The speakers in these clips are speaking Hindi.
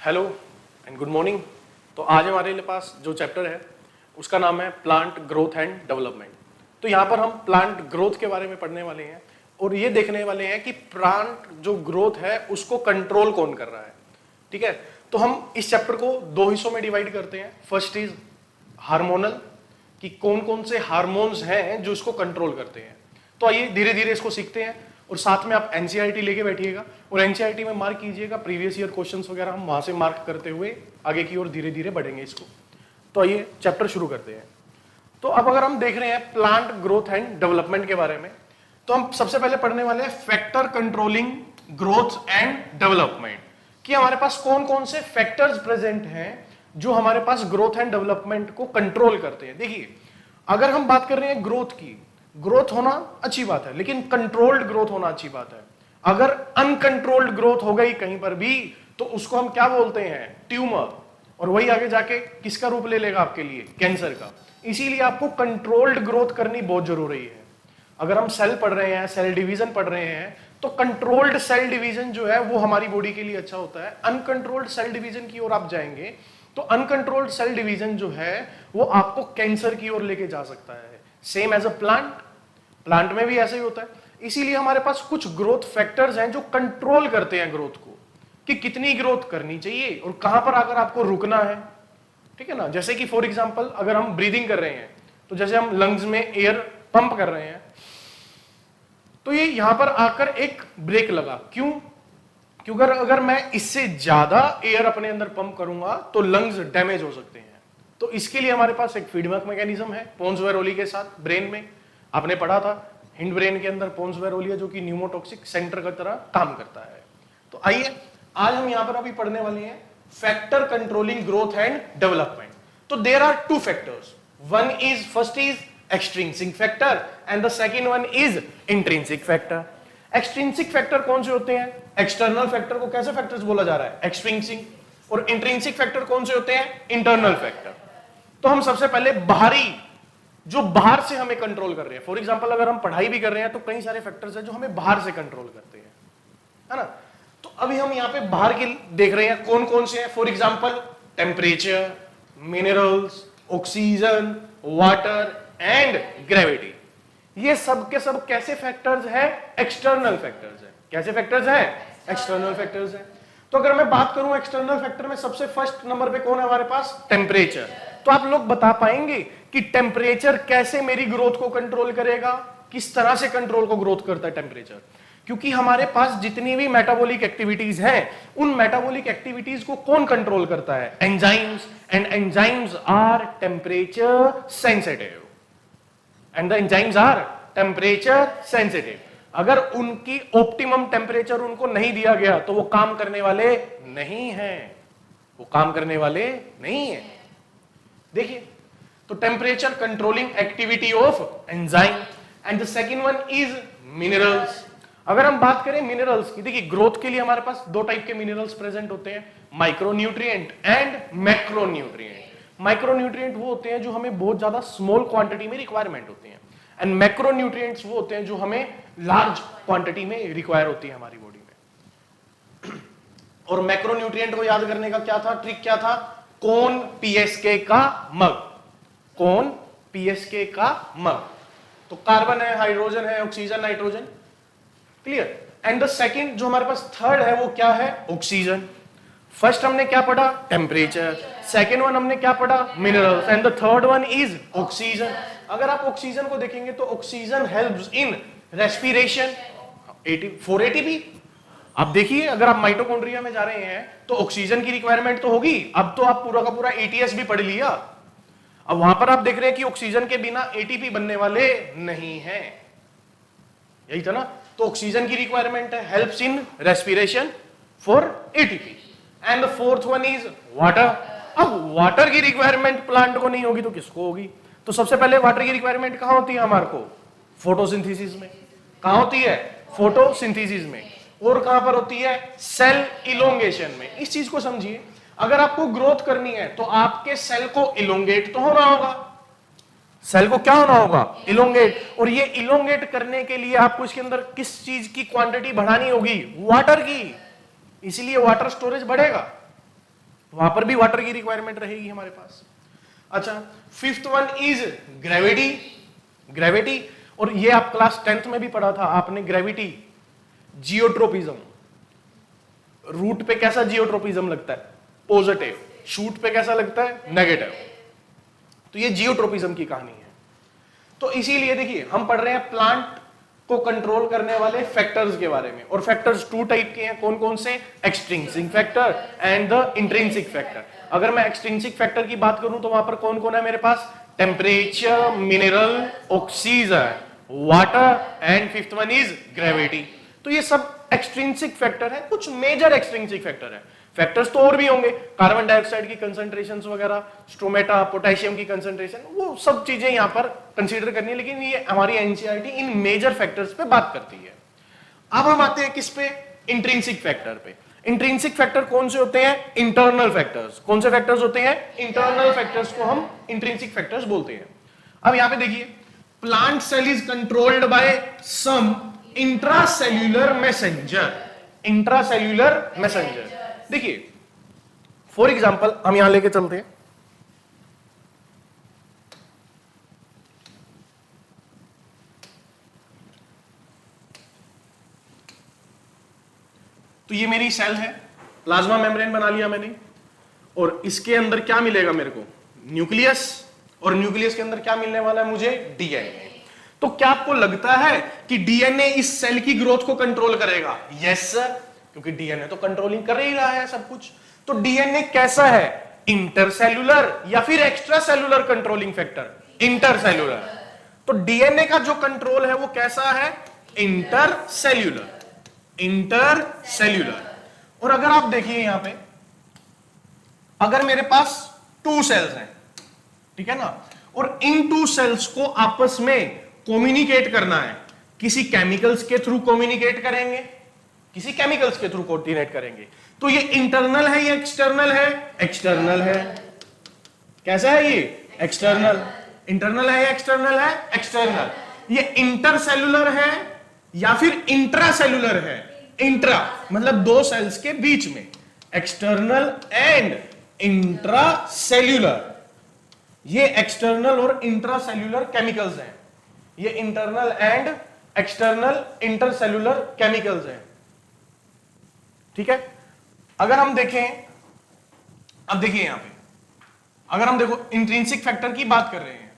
Hello and good morning. तो आज हमारे पास जो चैप्टर है उसका नाम है प्लांट ग्रोथ एंड डेवलपमेंट। तो यहाँ पर हम प्लांट ग्रोथ के बारे में पढ़ने वाले हैं और ये देखने वाले हैं कि प्लांट जो ग्रोथ है उसको कंट्रोल कौन कर रहा है। ठीक है, तो हम इस चैप्टर को दो हिस्सों में डिवाइड करते हैं। फर्स्ट इज हार्मोनल, कि कौन कौन से हार्मोन्स हैं जो इसको कंट्रोल करते हैं। तो आइए धीरे धीरे इसको सीखते हैं और साथ में आप एनसीईआरटी लेके बैठिएगा और एनसीईआरटी में मार्क कीजिएगा प्रीवियस ईयर क्वेश्चंस वगैरह, हम वहां से मार्क करते हुए आगे की ओर धीरे धीरे बढ़ेंगे इसको। तो आइए चैप्टर शुरू करते हैं। तो अब अगर हम देख रहे हैं प्लांट ग्रोथ एंड डेवलपमेंट के बारे में, तो हम सबसे पहले पढ़ने वाले हैं factor controlling growth and development, कि हमारे पास कौन कौन से फैक्टर्स प्रेजेंट हैं जो हमारे पास ग्रोथ एंड डेवलपमेंट को कंट्रोल करते हैं। देखिए, अगर हम बात कर रहे हैं ग्रोथ की, ग्रोथ होना अच्छी बात है, लेकिन कंट्रोल्ड ग्रोथ होना अच्छी बात है। अगर अनकंट्रोल्ड ग्रोथ हो गई कहीं पर भी तो उसको हम क्या बोलते हैं, ट्यूमर, और वही आगे जाके किसका रूप ले लेगा आपके लिए, कैंसर का। इसीलिए आपको कंट्रोल्ड ग्रोथ करनी बहुत जरूरी है। अगर हम सेल पढ़ रहे हैं, सेल डिवीजन पढ़ रहे हैं, तो कंट्रोल्ड सेल डिवीजन जो है वो हमारी बॉडी के लिए अच्छा होता है। अनकंट्रोल्ड सेल डिवीजन की ओर आप जाएंगे तो अनकंट्रोल्ड सेल डिवीजन जो है वो आपको कैंसर की ओर लेके जा सकता है। सेम एज अ प्लांट में भी ऐसा ही होता है। इसीलिए हमारे पास कुछ ग्रोथ फैक्टर्स हैं जो कंट्रोल करते हैं ग्रोथ को, कि कितनी ग्रोथ करनी चाहिए और कहां पर आकर आपको रुकना है। ठीक है ना, जैसे कि फॉर एग्जांपल अगर हम ब्रीदिंग कर रहे हैं तो जैसे हम लंग्स में एयर पंप कर रहे हैं तो ये यहां पर आकर एक ब्रेक लगा। क्यों? क्योंकि अगर मैं इससे ज्यादा एयर अपने अंदर पंप करूंगा तो लंग्स डैमेज हो सकते हैं। तो इसके लिए हमारे पास एक फीडबैक मैकेनिज्म है पोन्स-वेरोली के साथ ब्रेन में। आपने पढ़ा था हिंड ब्रेन के अंदर पोन्स-वेरोली जो कि न्यूमोटॉक्सिक सेंटर की तरह काम करता है। तो आइए आज हम यहां पर अभी पढ़ने वाले हैं factor controlling growth and development. तो there are two factors, first is extrinsic factor and the second one is intrinsic factor. Extrinsic factor कौन से होते हैं? एक्सटर्नल फैक्टर को कैसे फैक्टर्स बोला जा रहा है? एक्सट्रिंसिक। और इंट्रिंसिक फैक्टर कौन से होते हैं? Internal factor. तो हम सबसे पहले बाहरी, जो बाहर से हमें कंट्रोल कर रहे हैं, फॉर एग्जांपल अगर हम पढ़ाई भी कर रहे हैं तो कई सारे फैक्टर्स हैं जो हमें बाहर से कंट्रोल करते हैं, है ना। तो अभी हम यहां पे बाहर के देख रहे हैं कौन कौन से हैं। For example temperature, minerals, oxygen, water and gravity. ये सब के सब कैसे फैक्टर्स हैं? एक्सटर्नल फैक्टर्स हैं। कैसे फैक्टर्स हैं? एक्सटर्नल फैक्टर्स हैं। तो अगर मैं बात करूं एक्सटर्नल फैक्टर में सबसे फर्स्ट नंबर पे कौन है हमारे पास? टेम्परेचर। तो आप लोग बता पाएंगे कि टेम्परेचर कैसे मेरी ग्रोथ को कंट्रोल करेगा? किस तरह से कंट्रोल को ग्रोथ करता है टेम्परेचर? क्योंकि हमारे पास जितनी भी मेटाबॉलिक एक्टिविटीज हैं उन मेटाबॉलिक एक्टिविटीज को कौन कंट्रोल करता है? Enzymes. And enzymes are temperature sensitive and the enzymes are temperature sensitive. अगर उनकी ऑप्टिमम टेम्परेचर उनको नहीं दिया गया तो वो काम करने वाले नहीं हैं, वो काम करने वाले नहीं है। देखिए, तो temperature controlling activity of enzyme and the second one is minerals. अगर हम बात करें मिनरल्स की, देखिए ग्रोथ के लिए हमारे पास दो टाइप के मिनरल्स प्रेजेंट होते हैं, माइक्रोन्यूट्रिएंट एंड मैक्रोन्यूट्रिएंट। माइक्रोन्यूट्रिएंट वो होते हैं जो हमें बहुत ज्यादा स्मॉल क्वांटिटी में रिक्वायरमेंट होती है, एंड मैक्रोन्यूट्रिएंट्स वो होते हैं जो हमें लार्ज क्वांटिटी में रिक्वायर होती है हमारी बॉडी में। और मैक्रोन्यूट्रिएंट को याद करने का क्या था, ट्रिक क्या था? कौन पीएसके का मग, कौन पीएसके का मग। तो कार्बन है, हाइड्रोजन है, oxygen, nitrogen. Clear? And the second जो हमारे पास थर्ड है वो क्या है? ऑक्सीजन। फर्स्ट हमने क्या पढ़ा? टेम्परेचर। सेकेंड वन हमने क्या पढ़ा? Minerals. And the third one is oxygen. अगर आप ऑक्सीजन को देखेंगे तो oxygen helps in respiration, 4 ATP. आप देखिए अगर आप माइटोकॉन्ड्रिया में जा रहे हैं तो ऑक्सीजन की रिक्वायरमेंट तो होगी। अब तो आप पूरा का पूरा एटीएस भी पढ़ लिया। अब वहां पर आप देख रहे हैं कि ऑक्सीजन के बिना एटीपी बनने वाले नहीं है, यही था ना। तो ऑक्सीजन की रिक्वायरमेंट है, helps in respiration for ATP. And the fourth one is water. अब वाटर की रिक्वायरमेंट प्लांट को नहीं होगी तो किसको होगी? तो सबसे पहले वाटर की रिक्वायरमेंट कहां होती है हमारे को? फोटोसिंथेसिस में। कहां होती है? फोटोसिंथेसिस में। और कहां पर होती है? सेल इलोंगेशन में। इस चीज को समझिए, अगर आपको ग्रोथ करनी है तो आपके सेल को इलोंगेट तो होना होगा। सेल को क्या होना होगा? इलोंगेट। और ये इलोंगेट करने के लिए आपको इसके अंदर किस चीज की क्वांटिटी बढ़ानी होगी? वाटर की। इसलिए वाटर स्टोरेज बढ़ेगा। वहां पर भी वाटर की रिक्वायरमेंट रहेगी हमारे पास। अच्छा, fifth one is gravity. Gravity, और ये आप क्लास 10th में भी पढ़ा था आपने, ग्रेविटी, जियोट्रोपिज्म। रूट पे कैसा जियोट्रोपिज्म लगता है? पॉजिटिव। शूट पे कैसा लगता है? नेगेटिव। तो ये जियोट्रोपिज्म की कहानी है। तो इसीलिए देखिए हम पढ़ रहे हैं प्लांट को कंट्रोल करने वाले फैक्टर्स के बारे में, और फैक्टर्स टू टाइप के हैं। कौन कौन से? Extrinsic factor and the intrinsic factor. अगर मैं एक्सट्रिंसिक फैक्टर की बात करूं तो वहां पर कौन कौन है मेरे पास? Temperature, mineral, oxygen, water and fifth one is gravity. तो ये सब एक्सट्रिंसिक फैक्टर है, कुछ मेजर एक्सट्रिंसिक फैक्टर है। फैक्टर्स तो और भी होंगे, कार्बन डाइऑक्साइड की कंसंट्रेशन वगैरह, स्ट्रोमेटा, पोटेशियम की कंसंट्रेशन, वो सब चीजें यहां पर कंसीडर करनी है, लेकिन ये हमारी एनसीईआरटी इन मेजर फैक्टर्स पे बात करती है। अब हम आते हैं किस पे? इंट्रिंसिक फैक्टर पे। इंट्रिंसिक फैक्टर कौन से होते हैं? Internal factors. कौन से फैक्टर्स होते हैं? इंटरनल फैक्टर्स को हम इंट्रिंसिक फैक्टर्स बोलते हैं। अब यहां पे देखिए, plant cell is controlled by some intracellular messenger. Intracellular messenger, देखिए फॉर एग्जांपल हम यहां लेके चलते हैं, तो ये मेरी सेल है, प्लाज्मा मेम्ब्रेन बना लिया मैंने, और इसके अंदर क्या मिलेगा मेरे को? न्यूक्लियस, और न्यूक्लियस के अंदर क्या मिलने वाला है मुझे? डीएनए। तो क्या आपको लगता है कि डीएनए इस सेल की ग्रोथ को कंट्रोल करेगा? यस सर, क्योंकि डीएनए तो कंट्रोलिंग कर ही रहा है सब कुछ। तो डीएनए कैसा है? इंटरसेल्यूलर या फिर extra cellular controlling factor? Intercellular. तो डीएनए का जो कंट्रोल है वो कैसा है? इंटरसेल्यूलर। इंटरसेल्यूलर। और अगर आप देखिए यहां पे, अगर मेरे पास टू सेल्स हैं, ठीक है ना, और इन टू सेल्स को आपस में कम्युनिकेट करना है, किसी केमिकल्स के थ्रू कम्युनिकेट करेंगे, किसी केमिकल्स के थ्रू कोऑर्डिनेट करेंगे, तो ये इंटरनल है या एक्सटर्नल है? एक्सटर्नल है। कैसा है ये? एक्सटर्नल। इंटरनल है या एक्सटर्नल है? एक्सटर्नल। ये इंटरसेल्यूलर है या फिर इंट्रासेल्यूलर है? इंट्रा, मतलब दो सेल्स के बीच में। एक्सटर्नल एंड इंट्रासेल्यूलर, ये एक्सटर्नल और इंट्रासेल्यूलर केमिकल्स हैं। ये internal and external intercellular chemicals हैं, ठीक है। अगर हम देखें, अब देखिए यहां पे, अगर हम देखो इंट्रिंसिक फैक्टर की बात कर रहे हैं,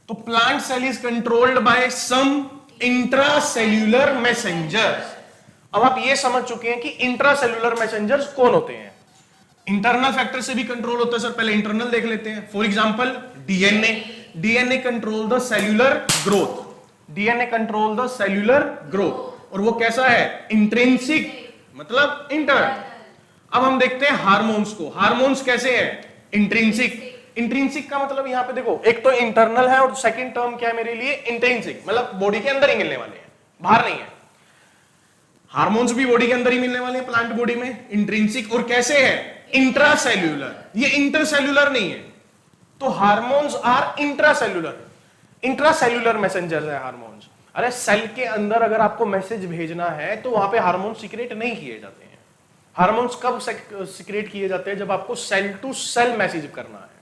तो plant cell is controlled by some intracellular messengers. अब आप ये समझ चुके हैं कि इंट्रासेल्यूलर मैसेंजर्स कौन होते हैं। इंटरनल फैक्टर से भी कंट्रोल होता है सर, पहले इंटरनल देख लेते हैं। For example DNA, DNA control the cellular growth, DNA control the cellular growth, और वो कैसा है? इंट्रिंसिक, मतलब इंटरनल। अब हम देखते हैं हार्मोन्स को। हार्मोन्स कैसे हैं? इंट्रिंसिक। इंट्रिंसिक का मतलब यहां पे देखो, एक तो इंटरनल है और सेकंड टर्म क्या है मेरे लिए? इंट्रिंसिक, मतलब बॉडी के अंदर ही मिलने वाले हैं, बाहर नहीं है। हार्मोन्स भी बॉडी के अंदर ही मिलने वाले हैं, प्लांट बॉडी में। इंट्रिंसिक, और कैसे है? इंट्रासेल्यूलर। ये इंटरसेल्यूलर नहीं है। तो hormones are intracellular, intracellular messengers है हार्मोन्स। अरे सेल के अंदर अगर आपको मैसेज भेजना है तो वहां पे हार्मोन सीक्रेट नहीं किए जाते हैं। हार्मोन्स कब सीक्रेट किए जाते हैं? जब आपको सेल टू सेल मैसेज करना है,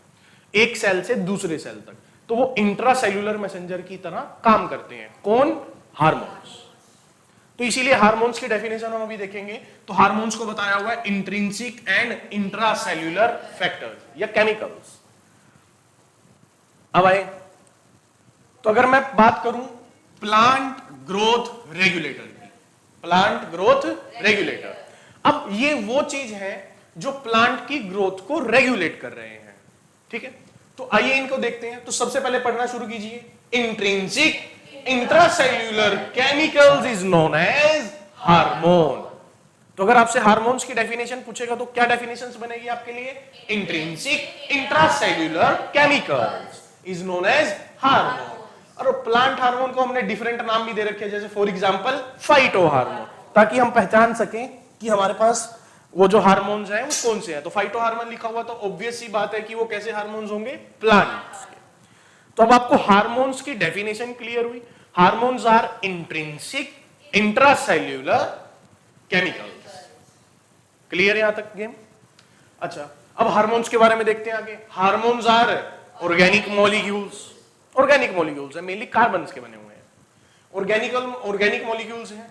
एक सेल से दूसरे सेल तक, तो वो इंट्रासेल्यूलर मैसेंजर की तरह काम करते हैं। कौन? हार्मोन्स। तो इसीलिए हार्मोन्स की डेफिनेशन हम अभी देखेंगे। तो हार्मोन्स को बताया हुआ है इंट्रिंसिक एंड इंट्रासेल्यूलर फैक्टर्स या केमिकल्स। अब आए, तो अगर मैं बात करूं प्लांट ग्रोथ रेगुलेटर की, प्लांट ग्रोथ रेगुलेटर, अब ये वो चीज है जो प्लांट की ग्रोथ को रेगुलेट कर रहे हैं, ठीक है। तो आइए इनको देखते हैं। तो सबसे पहले पढ़ना शुरू कीजिए। Intrinsic intracellular chemicals is known as hormone. तो अगर आपसे हार्मोन्स की डेफिनेशन पूछेगा तो क्या डेफिनेशंस बनेगी आपके लिए? Intrinsic intracellular chemicals is known as hormone. और प्लांट हार्मोन को हमने डिफरेंट नाम भी दे रखे हैं, जैसे फॉर एग्जांपल फाइटो हार्मोन, ताकि हम पहचान सकें कि हमारे पास वो जो हार्मोन्स हैं वो कौन से हैं। तो फाइटो हार्मोन लिखा हुआ तो ऑब्वियस सी बात है कि वो कैसे हार्मोन्स होंगे? प्लांट्स के। तो अब आपको हार्मोन्स की डेफिनेशन क्लियर हुई। Hormones are intrinsic intracellular chemicals. Clear यहां तक गेम? अच्छा, अब हार्मोन्स के बारे में देखते हैं आगे। Hormones are organic molecules, organic molecules है, मेनली कार्बन के बने हुए हैं। ऑर्गेनिक मॉलिक्यूल्स हैं।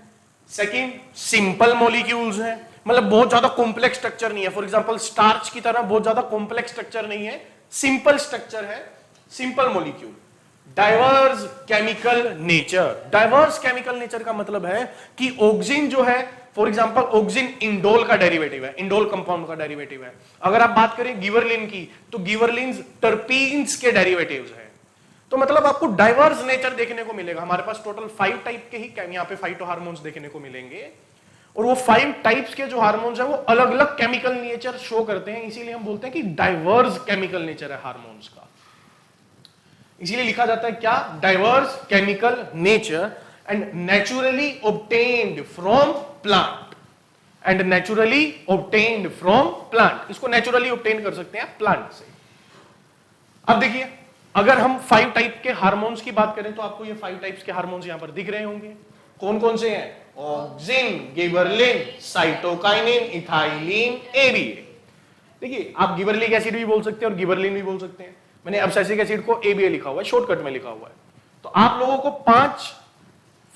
सेकंड, सिंपल मॉलिक्यूल्स हैं, मतलब बहुत ज्यादा कॉम्प्लेक्स स्ट्रक्चर नहीं है। फॉर एग्जांपल स्टार्च की तरह बहुत ज्यादा कॉम्प्लेक्स स्ट्रक्चर नहीं है, सिंपल स्ट्रक्चर है, simple molecule. Diverse chemical nature, diverse chemical nature का मतलब है कि ऑक्सीजन जो है, फॉर एग्जांपल ऑक्सीजन इंडोल का डेरिवेटिव है, इंडोल कंपाउंड का डेरिवेटिव है। अगर आप बात करें गिबरलिन की, तो गिबरलिन टर्पीन्स के डेरिवेटिव्स हैं। तो मतलब आपको डाइवर्स नेचर देखने को मिलेगा। हमारे पास टोटल 5 टाइप के ही यहाँ पे फाइटो हार्मोन्स देखने को मिलेंगे, और वो 5 टाइप्स के जो हार्मोन्स हैं वो अलग अलग केमिकल नेचर शो करते हैं, इसीलिए हम बोलते हैं कि डाइवर्स केमिकल नेचर है हार्मोन्स का। इसीलिए लिखा जाता है क्या, diverse chemical nature and naturally obtained from plant, and naturally obtained from plant. इसको नेचुरली ऑब्टेन कर सकते हैं प्लांट से। अब देखिए, अगर हम 5 टाइप के हार्मोन्स की बात करें तो आपको ये 5 टाइप्स के हार्मोन्स यहां पर दिख रहे होंगे। कौन कौन से हैं? Auxin, gibberellin, cytokinin, ethylene, ABA. देखिए, आप गिबरलिक एसिड भी बोल सकते हैं और गिबरलिन भी बोल सकते हैं। मैंने एब्सिसिक एसिड को एबीए लिखा हुआ है, शॉर्टकट में लिखा हुआ है। तो आप लोगों को 5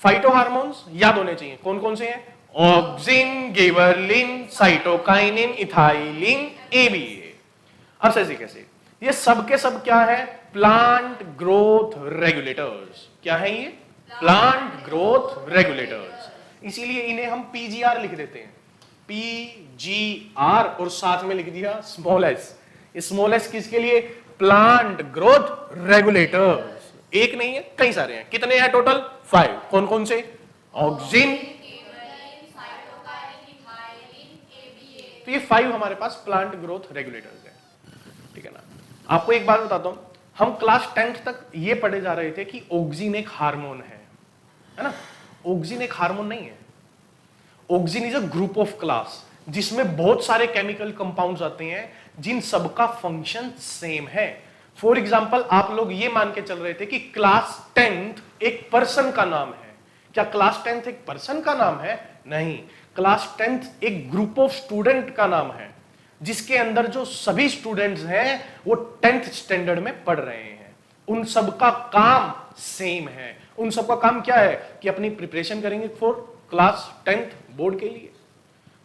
फाइटो हार्मोन्स याद होने चाहिए। कौन कौन से हैं? Auxin, gibberellin, cytokinin, ethylene, ABA. Abscisic acid, ये सब के सब क्या है? Plant growth regulators. क्या है ये? Plant growth regulators. इसीलिए इन्हें हम पीजीआर लिख देते हैं, पीजीआर, और साथ में लिख दिया स्मॉल एस। स्मॉल एस किसके लिए? Plant growth regulators. एक नहीं है, कई सारे हैं। कितने हैं टोटल? 5। कौन कौन से? ऑक्सिन, तो ये 5 हमारे पास प्लांट ग्रोथ रेगुलेटर्स है। ठीक है ना। आपको एक बात बताता हूं, हम क्लास 10th तक ये पढ़े जा रहे थे कि ऑक्सिन एक हार्मोन है ना। ऑक्सिन एक हार्मोन नहीं है। Auxin is a group of class जिसमें बहुत सारे केमिकल कंपाउंड्स आते हैं जिन सबका फंक्शन सेम है। फॉर एग्जांपल, आप लोग ये मान के चल रहे थे कि क्लास 10th एक पर्सन का नाम है। क्या क्लास 10th एक पर्सन का नाम है? नहीं, क्लास 10th एक ग्रुप ऑफ स्टूडेंट का नाम है, जिसके अंदर जो सभी स्टूडेंट्स हैं वो 10th स्टैंडर्ड में पढ़ रहे हैं। उन सबका काम सेम है। उन सबका काम क्या है? कि अपनी प्रिपरेशन करेंगे फॉर क्लास 10th बोर्ड के लिए।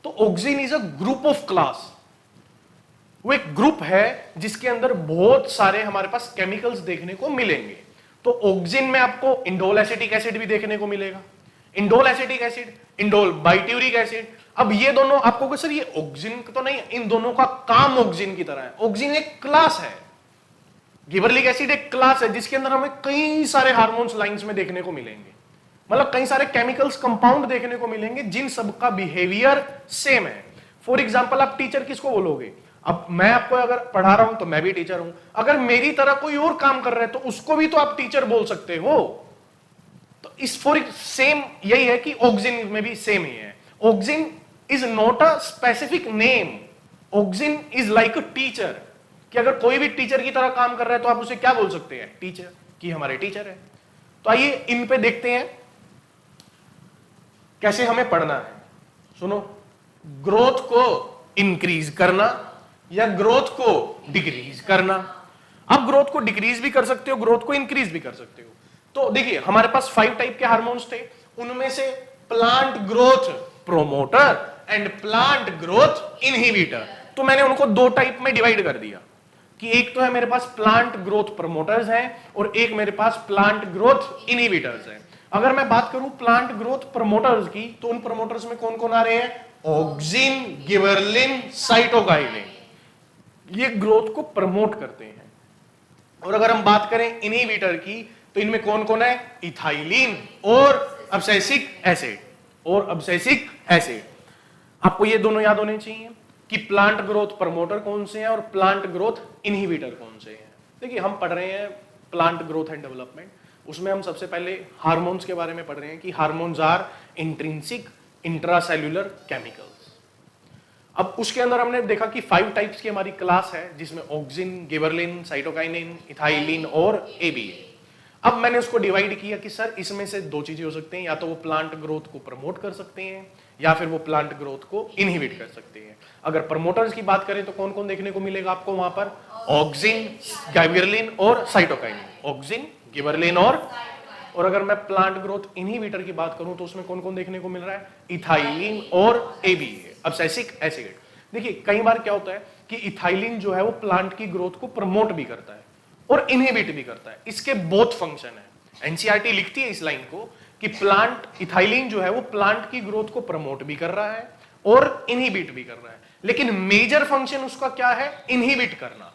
तो auxin is a group of class. वो एक ग्रुप है जिसके अंदर बहुत सारे हमारे पास केमिकल्स देखने को मिलेंगे। तो ऑक्सिन में आपको इंडोल एसिटिक एसिड भी देखने को मिलेगा, indole acetic acid, indole butyric acid. अब ये दोनों आपको सर ये ऑक्सिन तो नहीं है, इन दोनों का काम ऑक्सिन की तरह है। ऑक्सिन एक क्लास है, गिबरलिक एसिड एक क्लास है जिसके अंदर हमें कई सारे हार्मोन्स लाइंस में देखने को मिलेंगे, मतलब कई सारे केमिकल्स कंपाउंड देखने को मिलेंगे जिन सबका बिहेवियर सेम है। फॉर एग्जांपल, आप टीचर किसको बोलोगे? अब मैं आपको अगर पढ़ा रहा हूं तो मैं भी टीचर हूं, अगर मेरी तरह कोई और काम कर रहा है तो उसको भी तो आप टीचर बोल सकते हो। तो इस फॉर सेम यही है कि ऑक्सिन में भी सेम ही है। Auxin is not a specific name, auxin is like a teacher, कि अगर कोई भी टीचर की तरह काम कर रहा है तो आप उसे क्या बोल सकते हैं? टीचर, कि हमारे टीचर है। तो आइए इन पे देखते हैं कैसे हमें पढ़ना है। सुनो, ग्रोथ को इंक्रीज करना या ग्रोथ को डिक्रीज करना। आप ग्रोथ को डिक्रीज भी कर सकते हो, ग्रोथ को इंक्रीज भी कर सकते हो। तो देखिए, हमारे पास 5 टाइप के हार्मोन्स थे, उनमें से plant growth promoter and plant growth inhibitor, तो मैंने उनको 2 टाइप में डिवाइड कर दिया कि एक तो है मेरे पास प्लांट ग्रोथ प्रमोटर्स हैं और एक मेरे पास प्लांट ग्रोथ इनहिबिटर्स हैं। अगर मैं बात करूं प्लांट ग्रोथ प्रमोटर्स की, तो उन प्रमोटर्स में कौन कौन आ रहे हैं? Auxin, gibberellin, cytokinin. ये ग्रोथ को प्रमोट करते हैं। और अगर हम बात करें इनहिबिटर की, तो इनमें कौन कौन है? इथाइलिन और एब्सिसिक एसिड, और एब्सिसिक एसिड। आपको ये दोनों याद होने चाहिए कि प्लांट ग्रोथ प्रमोटर कौन से हैं और प्लांट ग्रोथ इनहिबिटर कौन से हैं। देखिए, हम पढ़ रहे हैं प्लांट ग्रोथ एंड डेवलपमेंट, उसमें हम सबसे पहले हार्मोन्स के बारे में पढ़ रहे हैं कि hormones are intrinsic intracellular chemicals. अब उसके अंदर हमने देखा कि 5 टाइप्स की हमारी क्लास है, जिसमें ऑक्सिन, गिबरलिन, साइटोकाइनिन, इथाइलिन और एबीए। अब मैंने उसको डिवाइड किया कि सर इसमें से 2 चीजें हो सकती हैं, या तो वो प्लांट ग्रोथ को प्रमोट कर सकते हैं या फिर वो प्लांट ग्रोथ को इनहिबिट कर सकती हैं। अगर प्रमोटर्स की बात करें तो कौन कौन देखने को मिलेगा आपको वहां पर? ऑक्सिन, गिबरेलिन और साइटोकाइनिन। ऑक्सिन, गिबरेलिन और अगर मैं प्लांट ग्रोथ इनहिबिटर की बात करूं तो उसमें कौन कौन देखने को मिल रहा है? इथाइलिन और एबीए, एब्सिसिक एसिड। देखिए कई बार क्या होता है कि इथाइलिन जो है वो प्लांट की ग्रोथ को प्रमोट भी करता है और इनहिबिट भी करता है। इसके बोथ फंक्शन है। एनसीईआरटी लिखती है इस लाइन को कि प्लांट इथाइलिन जो है वो प्लांट की ग्रोथ को प्रमोट भी कर रहा है और इनहिबिट भी कर रहा है, लेकिन मेजर फंक्शन उसका क्या है? इनहिबिट करना।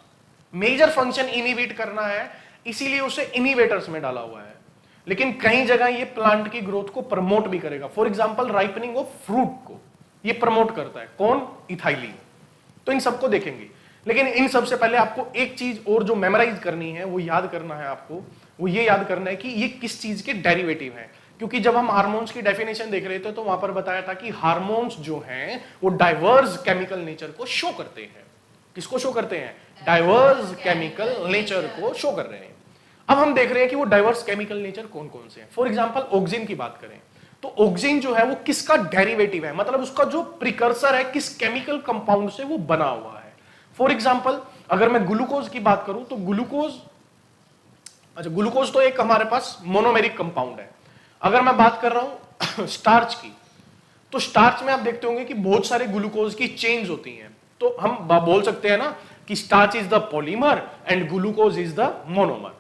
मेजर फंक्शन इनहिबिट करना है, इसीलिए उसे इनहिबिटर्स में डाला हुआ है। लेकिन कई जगह ये प्लांट की ग्रोथ को प्रमोट भी करेगा। For example ripening of fruit को ये प्रमोट करता है। कौन? इथाइलिन। तो इन सबको देखेंगे, लेकिन इन सबसे पहले आपको एक चीज और जो मेमोराइज करनी है, वो याद करना है आपको, वो ये याद करना है कि ये किस चीज के डेरिवेटिव हैं। क्योंकि जब हम हार्मोन्स की डेफिनेशन देख रहे थे तो वहां पर बताया था कि हार्मोन्स जो हैं वो डाइवर्स केमिकल नेचर को शो करते हैं। किसको शो करते हैं? डाइवर्स केमिकल नेचर को शो कर रहे हैं। अब हम देख रहे हैं कि वो डाइवर्स केमिकल नेचर कौन कौन से हैं। फॉर एग्जांपल ऑक्सिन की बात करें तो ऑक्सिन जो है वो किसका डेरिवेटिव है, मतलब उसका जो प्रिकर्सर है किस केमिकल कंपाउंड से वो बना हुआ है। फॉर एग्जांपल अगर मैं ग्लूकोज की बात करूं तो ग्लूकोज तो एक हमारे पास मोनोमेरिक कंपाउंड है। अगर मैं बात कर रहा हूं स्टार्च की, तो स्टार्च में आप देखते होंगे कि बहुत सारे ग्लूकोज की चेन्स होती हैं। तो हम बोल सकते हैं ना कि starch is the polymer and glucose is the monomer.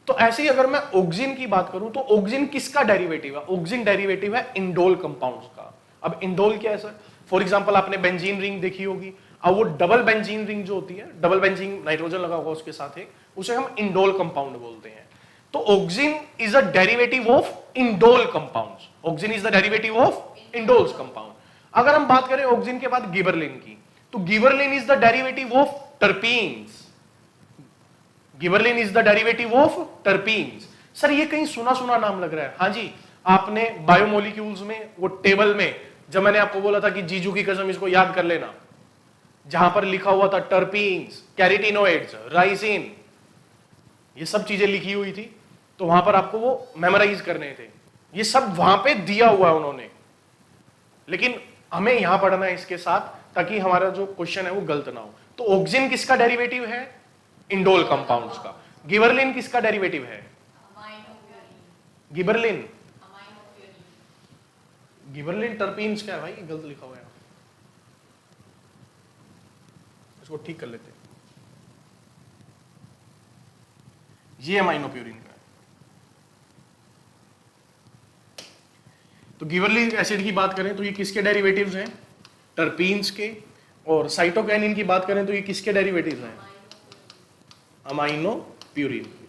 तो ऐसे ही अगर मैं ऑक्सिन की बात करूं तो ऑक्सिन किसका डेरिवेटिव है? ऑक्सिन डेरिवेटिव है इंडोल कंपाउंड्स का। अब इंडोल क्या है सर? फॉर एग्जांपल आपने बेंजीन रिंग देखी होगी। अब वो डबल बेंजीन रिंग जो होती है, डबल बेंजीन नाइट्रोजन लगा होगा उसके साथ एक, उसे हम इंडोल कंपाउंड बोलते हैं। तो auxin is a derivative of indole compounds. Auxin is the derivative of indoles compound. अगर हम बात करें ऑक्सिन के बाद गिबरलिन की, तो gibberellin is the derivative of terpenes. Gibberellin is the derivative of terpenes. Sir ये कहीं सुना सुना नाम लग रहा है। हाँ जी, आपने बायोमोलिक्यूल्स में वो टेबल में जब मैंने आपको बोला था कि जीजू की कसम इसको याद कर लेना, जहां पर लिखा हुआ था टर्पीन्स, कैरोटीनॉइड्स, राइसिन, ये सब चीजें लिखी हुई थी, तो वहां पर आपको वो मेमोराइज करने थे। ये सब वहां पे दिया हुआ है उन्होंने, लेकिन हमें यहां पढ़ना है इसके साथ ताकि हमारा जो क्वेश्चन है वो गलत ना हो। तो ऑक्सिन किसका डेरिवेटिव है? इंडोल कंपाउंड्स का। गिबरलिन किसका डेरिवेटिव है? गिबरलिन गिबरलिन टर्पीन्स क्या है भाई? गलत लिखा हुआ है, इसको ठीक कर लेते हैं। ये अमाइनोप्यूरिन का है। तो गिबरलिक एसिड की बात करें तो ये किसके डेरिवेटिव्स हैं? टर्पीन्स के। और साइटोकाइनिन की बात करें तो ये किसके डेरिवेटिव्स हैं? अमाइनोप्यूरिन के।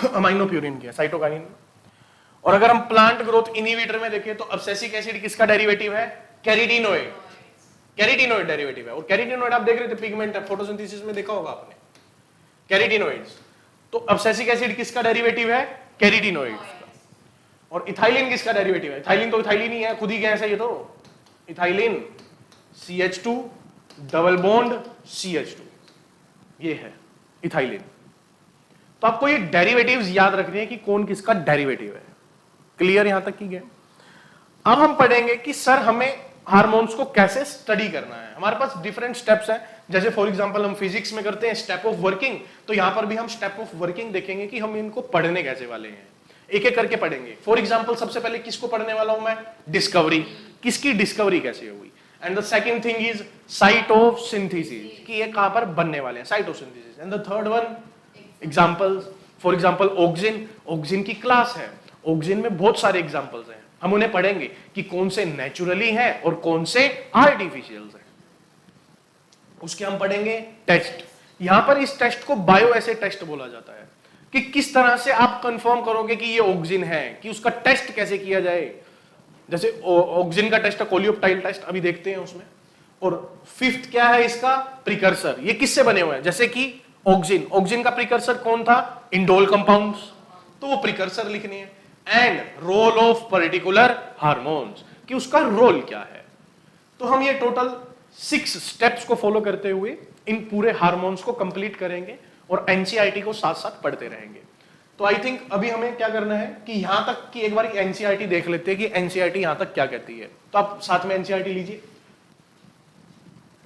अमाइनोप्यूरिन के साइटोकाइनिन। और अगर हम प्लांट ग्रोथ इनहिबिटर में देखें तो एब्सिसिक एसिड किसका डेरिवेटिव है? कैरोटीनॉइड। कैरोटीनॉइड डेरिवेटिव है। और कैरोटीनॉइड आप देख रहे थे पिगमेंट है, फोटोसिंथेसिस में देखा होगा आपने कैरोटीनॉइड्स। तो एब्सिसिक एसिड किसका डेरिवेटिव है? कैरोटीनॉइड्स का। और इथाइलिन किसका डेरिवेटिव है? इथाइलिन तो इथाइलिन ही है, खुद ही गैस है ये तो। Ethylene CH2 double bond CH2, ये है इथाइलिन। तो आपको ये डेरिवेटिव्स याद रखने हैं कि कौन किसका डेरिवेटिव है। क्लियर यहां तक की गया? अब हम पढ़ेंगे कि सर हमें हार्मोन्स को कैसे स्टडी करना है। हमारे पास डिफरेंट स्टेप्स हैं। जैसे फॉर एग्जांपल हम फिजिक्स में करते हैं स्टेप ऑफ वर्किंग, तो यहां पर भी हम स्टेप ऑफ वर्किंग देखेंगे कि हम इनको पढ़ने कैसे वाले हैं। एक एक करके पढ़ेंगे। फॉर एग्जांपल सबसे पहले किसको पढ़ने वाला हूं मैं? डिस्कवरी। किसकी डिस्कवरी कैसे हुई। And the second thing is site of synthesis, कि ये कहां पर बनने वाले हैं, site of synthesis. And the third one examples. For example auxin, auxin की क्लास है। ऑक्सिन में बहुत सारे एग्जांपल्स हैं, हम उन्हें पढ़ेंगे कि कौन से नेचुरली हैं और कौन से आर्टिफिशियल हैं। उसके हम पढ़ेंगे टेस्ट। यहां पर इस टेस्ट को बायो एसे टेस्ट बोला जाता है, कि किस तरह से आप कंफर्म करोगे कि ये ऑक्सिन है, कि उसका टेस्ट कैसे किया जाए। जैसे ऑक्सिन का टेस्ट है कोलियोप्टाइल टेस्ट, अभी देखते हैं उसमें। और फिफ्थ क्या है इसका? प्रिकर्सर। ये किससे बने हुए हैं? जैसे कि ऑक्सिन, ऑक्सिन का प्रिकर्सर कौन था? इंडोल कंपाउंड्स, तो वो प्रिकर्सर लिखनी है। And role of particular hormones, कि उसका रोल क्या है। तो हम ये टोटल 6 स्टेप्स को फॉलो करते हुए इन पूरे हार्मोन्स को कंप्लीट करेंगे और एनसीईआरटी को साथ साथ पढ़ते रहेंगे। तो आई थिंक अभी हमें क्या करना है कि यहां तक की एक बार एनसीईआरटी देख लेते हैं कि एनसीईआरटी यहां तक क्या कहती है। तो आप साथ में एनसीईआरटी लीजिए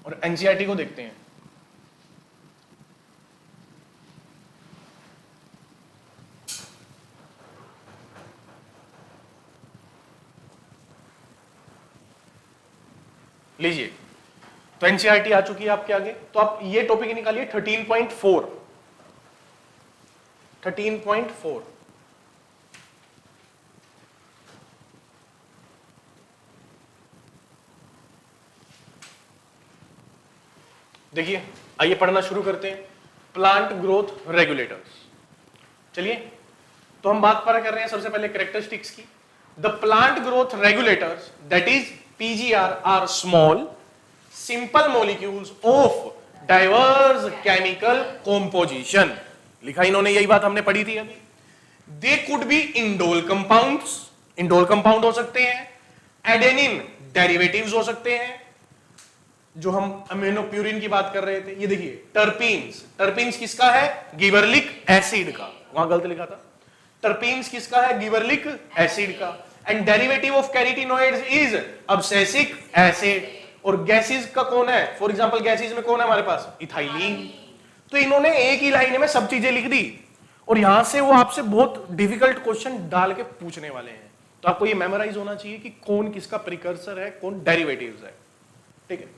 और एनसीईआरटी को देखते हैं। लीजिए, तो एनसीईआरटी आ चुकी है आपके आगे। तो आप ये टॉपिक निकालिए 13.4। 13.4 देखिए, आइए पढ़ना शुरू करते हैं। Plant growth regulators. चलिए, तो हम बात कर रहे हैं सबसे पहले कैरेक्टरिस्टिक्स की। The plant growth regulators that is PGR are small simple molecules of diverse chemical composition. लिखा इन्होंने, यही बात हमने पढ़ी थी अभी। They could be indole compounds, indole compound हो सकते हैं, एडेनिन डेरिवेटिव्स हो सकते हैं, जो हम अमीनोप्यूरिन की बात कर रहे थे। ये देखिए टर्पीन्स, टर्पीन्स किसका है? गिबरलिक एसिड का, वहां गलत लिखा था। टर्पीन्स किसका है? गिबरलिक एसिड का। And derivative of carotenoids is abscisic acid. और गैसेस का कौन है? फॉर एग्जांपल गैसेस में कौन है हमारे पास? इथाइलिन। तो इन्होंने एक ही लाइन में सब चीजें लिख दी और यहां से वो आपसे बहुत डिफिकल्ट क्वेश्चन डाल के पूछने वाले हैं। तो आपको ये मेमोराइज होना चाहिए कि कौन किसका प्रिकर्सर है, कौन डेरिवेटिव्स है। ठीक है,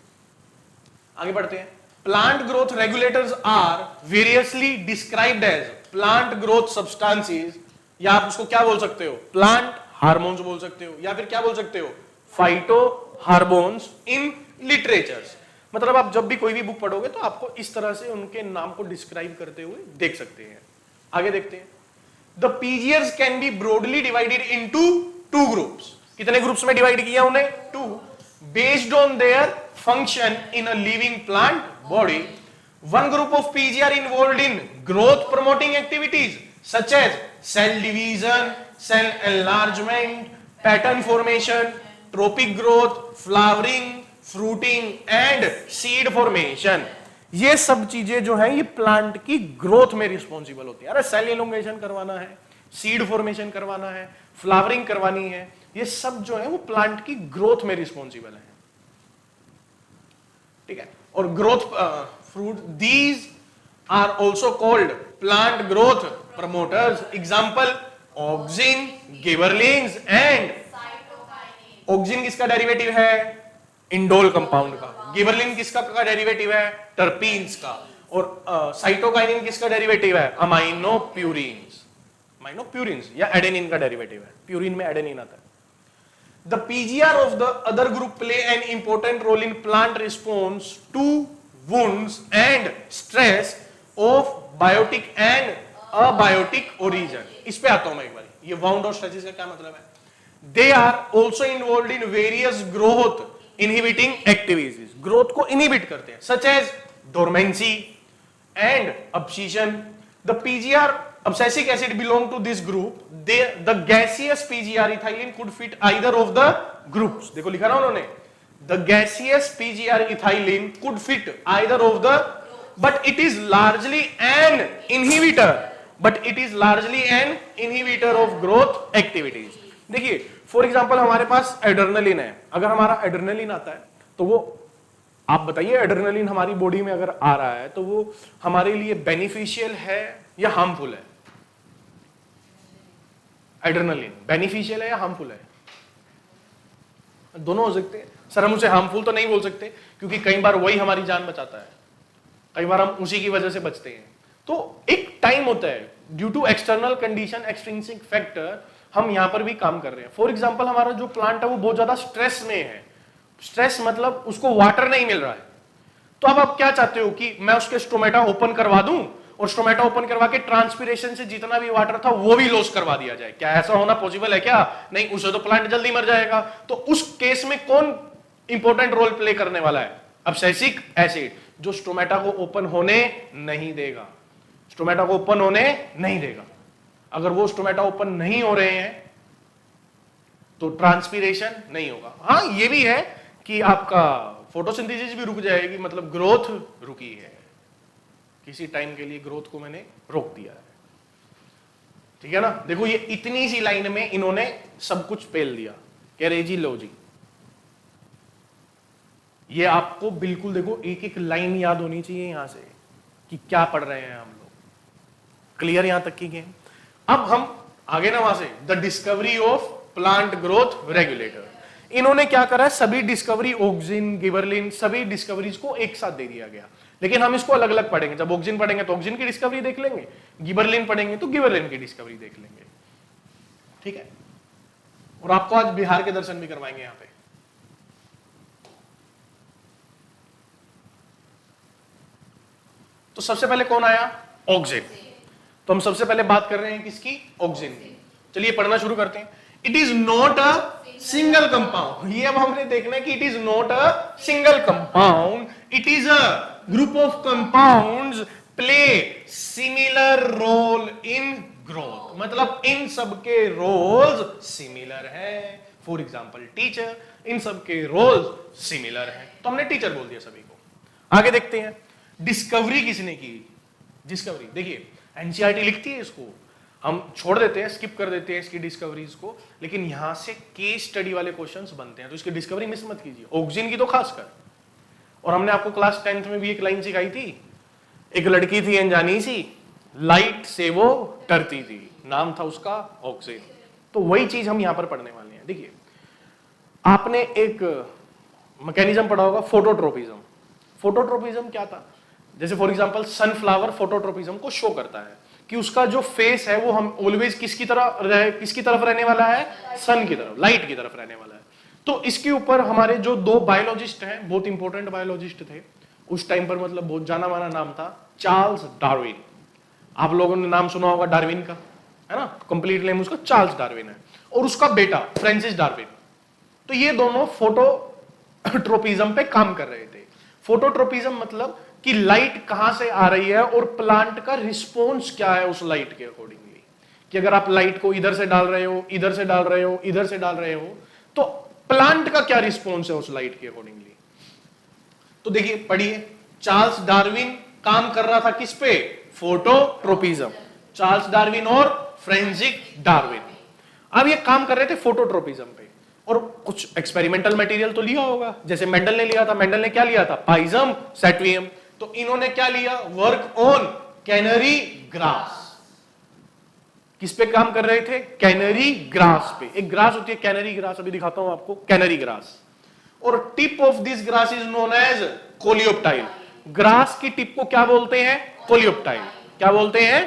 आगे बढ़ते हैं। Plant growth regulators are variously described as plant growth substances, या आप उसको क्या बोल सकते हो? प्लांट हार्मोन्स बोल सकते हो, या फिर क्या बोल सकते हो? फाइटो हार्मोन्स इन लिटरेचर्स। मतलब आप जब भी कोई भी बुक पढ़ोगे तो आपको इस तरह से उनके नाम को डिस्क्राइब करते हुए देख सकते हैं। आगे देखते हैं। The PGRs can be broadly divided into two groups. कितने ग्रुप्स में डिवाइड किया उन्हें? Two. Based on their function in a living plant body. One group of PGR involved in growth promoting activities such as cell division, cell enlargement, pattern formation, tropic growth, flowering, fruiting and seed formation. ये सब चीजें जो है ये प्लांट की ग्रोथ में रिस्पॉन्सिबल होती है। अरे सेल एलोंगेशन करवाना है, सीड फॉर्मेशन करवाना है, फ्लावरिंग करवानी है, ये सब जो है वो प्लांट की ग्रोथ में रिस्पॉन्सिबल है। ठीक है, और growth fruit these are also called plant growth promoters. Example auxin, gibberellins and auxin किसका डेरिवेटिव है? इंडोल कंपाउंड का। गिबरलिन किसका का डेरिवेटिव है? टर्पीन्स का। और साइटोकाइनिन किसका डेरिवेटिव है? अमाइनोप्यूरिन्स। अमाइनोप्यूरिन्स या एडेनिन का डेरिवेटिव है, प्यूरिन में एडेनिन आता है। The PGR of the other group play an important role in plant response to wounds and stress of biotic and abiotic origin। इस पे आता हूं मैं एक बार। ये wound और stresses का क्या मतलब है? They are also involved in various growth inhibiting activities। growth को inhibit करते हैं, such as dormancy and abscission। The PGR abscisic acid belong to this group। The gaseous PGR ethylene could fit either of the groups। देखो लिखा ना उन्होंने, the gaseous PGR ethylene could fit either of the, but it is largely an inhibitor, of growth activities। देखिए फॉर एग्जांपल हमारे पास एड्रेनलिन है। अगर हमारा एड्रेनलिन आता है तो वो, आप बताइए एड्रेनलिन हमारी बॉडी में अगर आ रहा है तो वो हमारे लिए बेनिफिशियल है या हार्मफुल है? एड्रेनलिन बेनिफिशियल है या हार्मफुल है? दोनों हो सकते हैं। सर हम उसे हार्मफुल तो नहीं बोल सकते क्योंकि कई बार वही हमारी जान बचाता है, कई बार हम उसी की वजह से बचते हैं। तो एक टाइम होता है, due to external condition, extrinsic factor, हम यहां पर भी काम कर रहे हैं। फॉर एग्जांपल हमारा जो प्लांट है वो बहुत ज्यादा स्ट्रेस में है। स्ट्रेस मतलब उसको वाटर नहीं मिल रहा है। तो अब आप क्या चाहते हो कि मैं उसके स्टोमेटा ओपन करवा दूं और स्टोमेटा ओपन करवा के ट्रांसपिरेशन से जितना भी वाटर था वो भी लॉस करवा दिया जाए? क्या ऐसा होना पॉसिबल है क्या? नहीं, उसे तो प्लांट जल्दी मर जाएगा। तो उस केस में कौन इंपॉर्टेंट रोल प्ले करने वाला है? अब्सेसिक एसिड, जो स्टोमेटा को ओपन होने नहीं देगा, स्टोमेटा को ओपन होने नहीं देगा। अगर वो स्टोमेटा ओपन नहीं हो रहे हैं तो ट्रांसपिरेशन नहीं होगा। हाँ ये भी है कि आपका फोटोसिंथेसिस भी रुक जाएगी, मतलब ग्रोथ रुकी है, किसी टाइम के लिए ग्रोथ को मैंने रोक दिया है। ठीक है ना। देखो ये इतनी सी लाइन में इन्होंने सब कुछ पेल दिया, कह रहे जी लो जी। ये आपको बिल्कुल देखो एक एक लाइन याद होनी चाहिए यहां से कि क्या पढ़ रहे हैं हम लोग। क्लियर यहां तक की गेम। अब हम आगे ना वहां से, the discovery of plant growth regulator. इन्होंने क्या करा है, सभी डिस्कवरी ऑक्सिन गिबरलिन सभी डिस्कवरीज को एक साथ दे दिया गया, लेकिन हम इसको अलग अलग पढ़ेंगे। जब ऑक्सिन पढ़ेंगे तो ऑक्सिन की डिस्कवरी देख लेंगे, गिबरलिन पढ़ेंगे तो गिबरलिन की डिस्कवरी देख लेंगे, ठीक है। और आपको आज बिहार के दर्शन भी करवाएंगे यहां पे। तो सबसे पहले कौन आया, ऑक्सिन। तो हम सबसे पहले बात कर रहे हैं किसकी, ऑक्सिन की। चलिए पढ़ना शुरू करते हैं। It is not a single compound, ये अब हमने देखना है कि it is not a single compound, it is a group of compounds play similar role in growth. मतलब इन सबके रोल्स सिमिलर है। फॉर एग्जाम्पल टीचर, इन सबके रोल्स सिमिलर है, तो हमने टीचर बोल दिया सभी को। आगे देखते हैं, डिस्कवरी किसने की। डिस्कवरी देखिए एनसीईआरटी लिखती है इसको, हम छोड़ देते हैं, स्किप कर देते हैं इसकी डिस्कवरीज को, लेकिन यहां से केस स्टडी वाले क्वेश्चंस बनते हैं, तो इसकी डिस्कवरी मिस मत कीजिए, ऑक्सिन की तो खासकर। और हमने आपको क्लास 10th में भी एक लाइन सिखाई थी, एक लड़की थी अनजानी सी, लाइट से वो डरती थी, नाम था उसका ऑक्सिन। तो वही चीज हम यहां पर पढ़ने वाले हैं। देखिए आपने एक मैकेनिज्म पढ़ा होगा, फोटोट्रोपिज्म। फोटोट्रोपिज्म क्या था, जैसे फॉर एग्जांपल सनफ्लावर फोटोट्रोपिज्म को शो करता है कि उसका जो फेस है वो हम ऑलवेज किसकी तरफ रहने वाला है, सन की तरफ, लाइट की तरफ रहने वाला है। तो इसके ऊपर हमारे जो दो बायोलॉजिस्ट हैं, बहुत इंपॉर्टेंट बायोलॉजिस्ट थे उस टाइम पर, मतलब बहुत जाना माना नाम था, चार्ल्स डार्विन। आप लोगों ने नाम सुना होगा डार्विन का, है ना, कंप्लीट नेम उसका चार्ल्स डार्विन है, और उसका बेटा फ्रांसिस डार्विन। तो ये दोनों फोटोट्रोपिज्म पे काम कर रहे थे। फोटोट्रोपिज्म मतलब कि लाइट कहां से आ रही है और प्लांट का रिस्पॉन्स क्या है उस लाइट के अकॉर्डिंगली, कि अगर आप लाइट को इधर से डाल रहे हो, इधर से डाल रहे हो, इधर से डाल रहे हो, तो प्लांट का क्या रिस्पॉन्स है उस लाइट के अकॉर्डिंगली। तो देखिए पढ़िए, चार्ल्स डार्विन काम कर रहा था किस पे, फोटोट्रोपिज्म। चार्ल्स डार्विन और फ्रांसिस डार्विन अब ये काम कर रहे थे फोटोट्रोपिज्म पे, और कुछ एक्सपेरिमेंटल मटेरियल तो लिया होगा, जैसे मेंडल ने लिया था। मेंडल ने क्या लिया था, पाइजम सैटिवियम। तो इन्होंने क्या लिया, वर्क ऑन कैनरी ग्रास। किस पे काम कर रहे थे, कैनरी ग्रास पे। एक ग्रास होती है कैनरी ग्रास, अभी दिखाता हूं आपको, कैनरी ग्रास। और tip of this grass is known as coleoptile. Grass की टिप को क्या बोलते हैं, कोलियोप्टाइल। क्या बोलते हैं,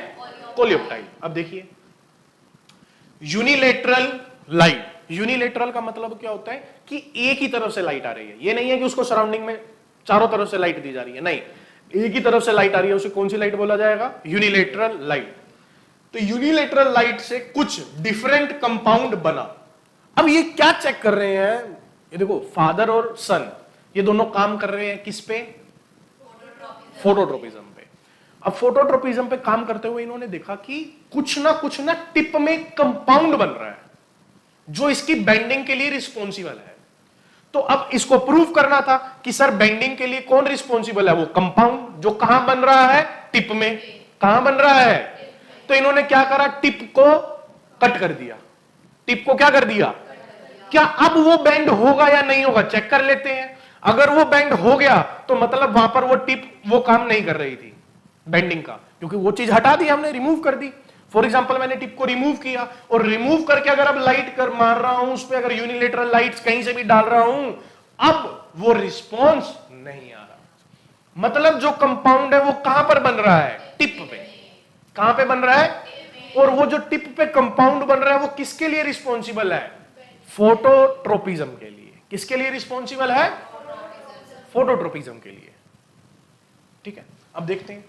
कोलियोप्टाइल। अब देखिए यूनिलेटरल लाइट। यूनिलेटरल का मतलब क्या होता है कि एक ही तरफ से लाइट आ रही है, ये नहीं है कि उसको सराउंडिंग में चारों तरफ से लाइट दी जा रही है, नहीं, एक ही तरफ से लाइट आ रही है, उसे कौन सी लाइट बोला जाएगा, यूनिलेटरल लाइट। तो यूनिलेटरल लाइट से कुछ डिफरेंट कंपाउंड बना। अब ये क्या चेक कर रहे हैं, ये देखो फादर और सन, ये दोनों काम कर रहे हैं किस पे, फोटोट्रोपिज्म पे। अब फोटोट्रोपिज्म पे काम करते हुए इन्होंने देखा कि कुछ ना टिप में कंपाउंड बन रहा है जो इसकी बेंडिंग के लिए रिस्पॉन्सिबल है। तो अब इसको प्रूव करना था कि सर बेंडिंग के लिए कौन रिस्पॉन्सिबल है, वो कंपाउंड जो कहां बन रहा है, टिप में। कहां बन रहा है, तो इन्होंने क्या करा, टिप को कट कर दिया। टिप को क्या कर दिया, क्या अब वो बेंड होगा या नहीं होगा, चेक कर लेते हैं। अगर वो बेंड हो गया तो मतलब वहां पर वो टिप वो काम नहीं कर रही थी बेंडिंग का, क्योंकि वो चीज हटा दी हमने, रिमूव कर दी। फॉर एग्जाम्पल मैंने टिप को रिमूव किया, और रिमूव करके अगर अब लाइट कर मार रहा हूं उस पर, अगर यूनिलेटरल लाइट्स कहीं से भी डाल रहा हूं, अब वो रिस्पॉन्स नहीं आ रहा। मतलब जो कंपाउंड है वो कहां पर बन रहा है, टिप पे। कहां पे बन रहा है, और वो जो टिप पे कंपाउंड बन रहा है वो किसके लिए रिस्पॉन्सिबल है, फोटोट्रोपिज्म के लिए। किसके लिए रिस्पॉन्सिबल है, फोटोट्रोपिज्म के लिए। ठीक है, अब देखते हैं।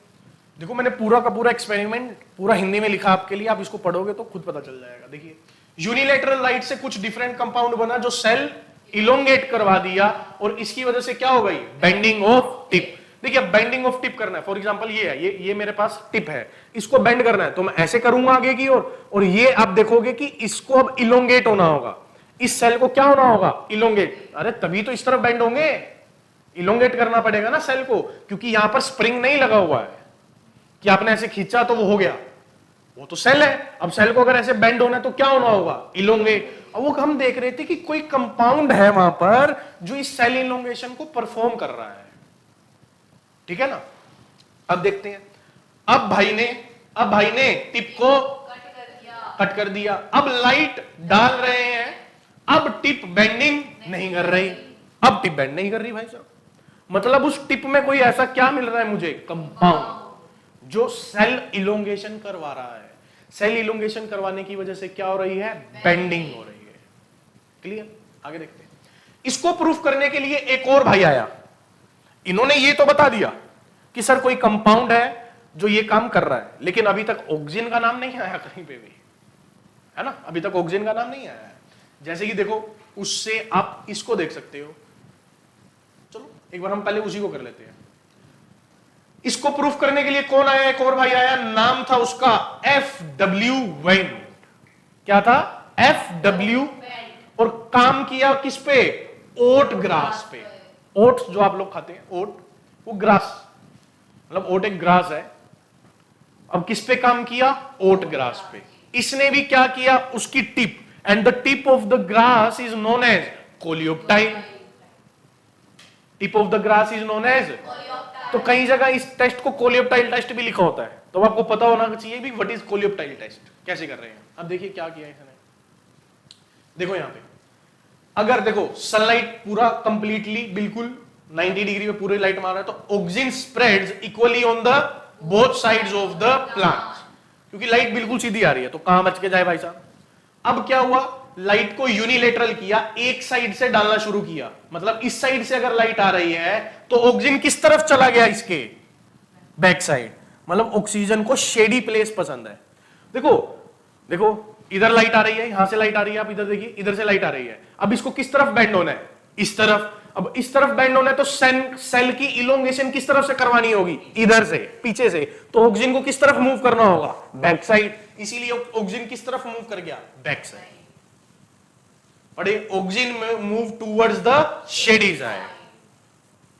देखो मैंने पूरा का पूरा एक्सपेरिमेंट पूरा हिंदी में लिखा आपके लिए, आप इसको पढ़ोगे तो खुद पता चल जाएगा। देखिए यूनिलेटरल लाइट से कुछ डिफरेंट कंपाउंड बना जो सेल इलोंगेट करवा दिया, और इसकी वजह से क्या हो गई, बेंडिंग ऑफ टिप। देखिए अब बेंडिंग ऑफ टिप करना है, फॉर एग्जांपल ये है, ये मेरे पास टिप है, इसको बेंड करना है तो मैं ऐसे करूंगा आगे की ओर, और ये आप देखोगे कि इसको अब इलोंगेट होना होगा, इस सेल को क्या होना होगा, इलोंगेट। अरे तभी तो इस तरफ बेंड होंगे, इलोंगेट करना पड़ेगा ना सेल को, क्योंकि यहां पर स्प्रिंग नहीं लगा हुआ है कि आपने ऐसे खींचा तो वो हो गया। वो तो सेल है। अब सेल को अगर ऐसे बेंड होना है तो क्या होना होगा, इलोंगेट। अब वो हम देख रहे थे कि कोई कंपाउंड है वहां पर जो इस सेल इलोंगेशन को परफॉर्म कर रहा है, ठीक है ना। अब देखते हैं, अब भाई ने टिप को कट कर दिया, अब लाइट डाल रहे हैं, अब टिप बेंडिंग नहीं कर रही, अब टिप बेंड नहीं कर रही भाई साहब। मतलब उस टिप में कोई ऐसा क्या मिल रहा है मुझे, कंपाउंड जो सेल इलोंगेशन करवा रहा है। सेल इलोंगेशन करवाने की वजह से क्या हो रही है, बेंडिंग हो रही है। क्लियर, आगे देखते हैं। इसको प्रूफ करने के लिए एक और भाई आया, इन्होंने ये तो बता दिया कि सर कोई कंपाउंड है जो ये काम कर रहा है, लेकिन अभी तक ऑक्सीजन का नाम नहीं आया कहीं पे भी, है ना, अभी तक ऑक्सीजन का नाम नहीं आया है। जैसे कि देखो, उससे आप इसको देख सकते हो। चलो एक बार हम पहले उसी को कर लेते हैं। इसको प्रूफ करने के लिए कौन आया, एक और भाई आया, नाम था उसका FW वेंट। क्या था, FW, और काम किया किस पे, ओट ग्रास पे। ओट्स जो आप लोग खाते हैं, ओट, वो ग्रास, मतलब ओट एक ग्रास है। अब किस पे काम किया, ओट ग्रास पे। इसने भी क्या किया, उसकी tip, and the tip of the grass is known as coleoptile. Tip of the grass is known as, तो कई जगह इस टेस्ट को कोलियोप्टाइल टेस्ट भी लिखा होता है, तो आपको पता होना चाहिए भी व्हाट इज कोलियोप्टाइल टेस्ट, कैसे कर रहे हैं। अब देखिए क्या किया इसने, देखो यहां पे, अगर देखो सनलाइट पूरा कंप्लीटली बिल्कुल 90 डिग्री में पूरी लाइट मार रहा है, तो oxygen spreads equally on the both sides of the plant, क्योंकि लाइट बिल्कुल सीधी आ रही है, तो कहां बच के जाए भाई साहब। अब क्या हुआ, लाइट को यूनिलेटरल किया, एक साइड से डालना शुरू किया, मतलब इस साइड से अगर लाइट आ रही है तो ऑक्सीजन किस तरफ चला गया, इसके बैक साइड, मतलब ऑक्सीजन को शेडी प्लेस पसंद है। देखो देखो, इधर लाइट आ रही है, यहां से लाइट आ रही है, आप इधर देखिए, इधर से लाइट आ रही है। अब इसको किस तरफ बेंड होना है, इस तरफ। अब इस तरफ बेंड होना है तो सेल की इलोंगेशन किस तरफ से करवानी होगी, इधर से, पीछे से। तो ऑक्सीजन को किस तरफ मूव करना होगा, बैक साइड। इसीलिए ऑक्सीजन किस तरफ मूव कर गया, back side. Oxygen move towards the shady side.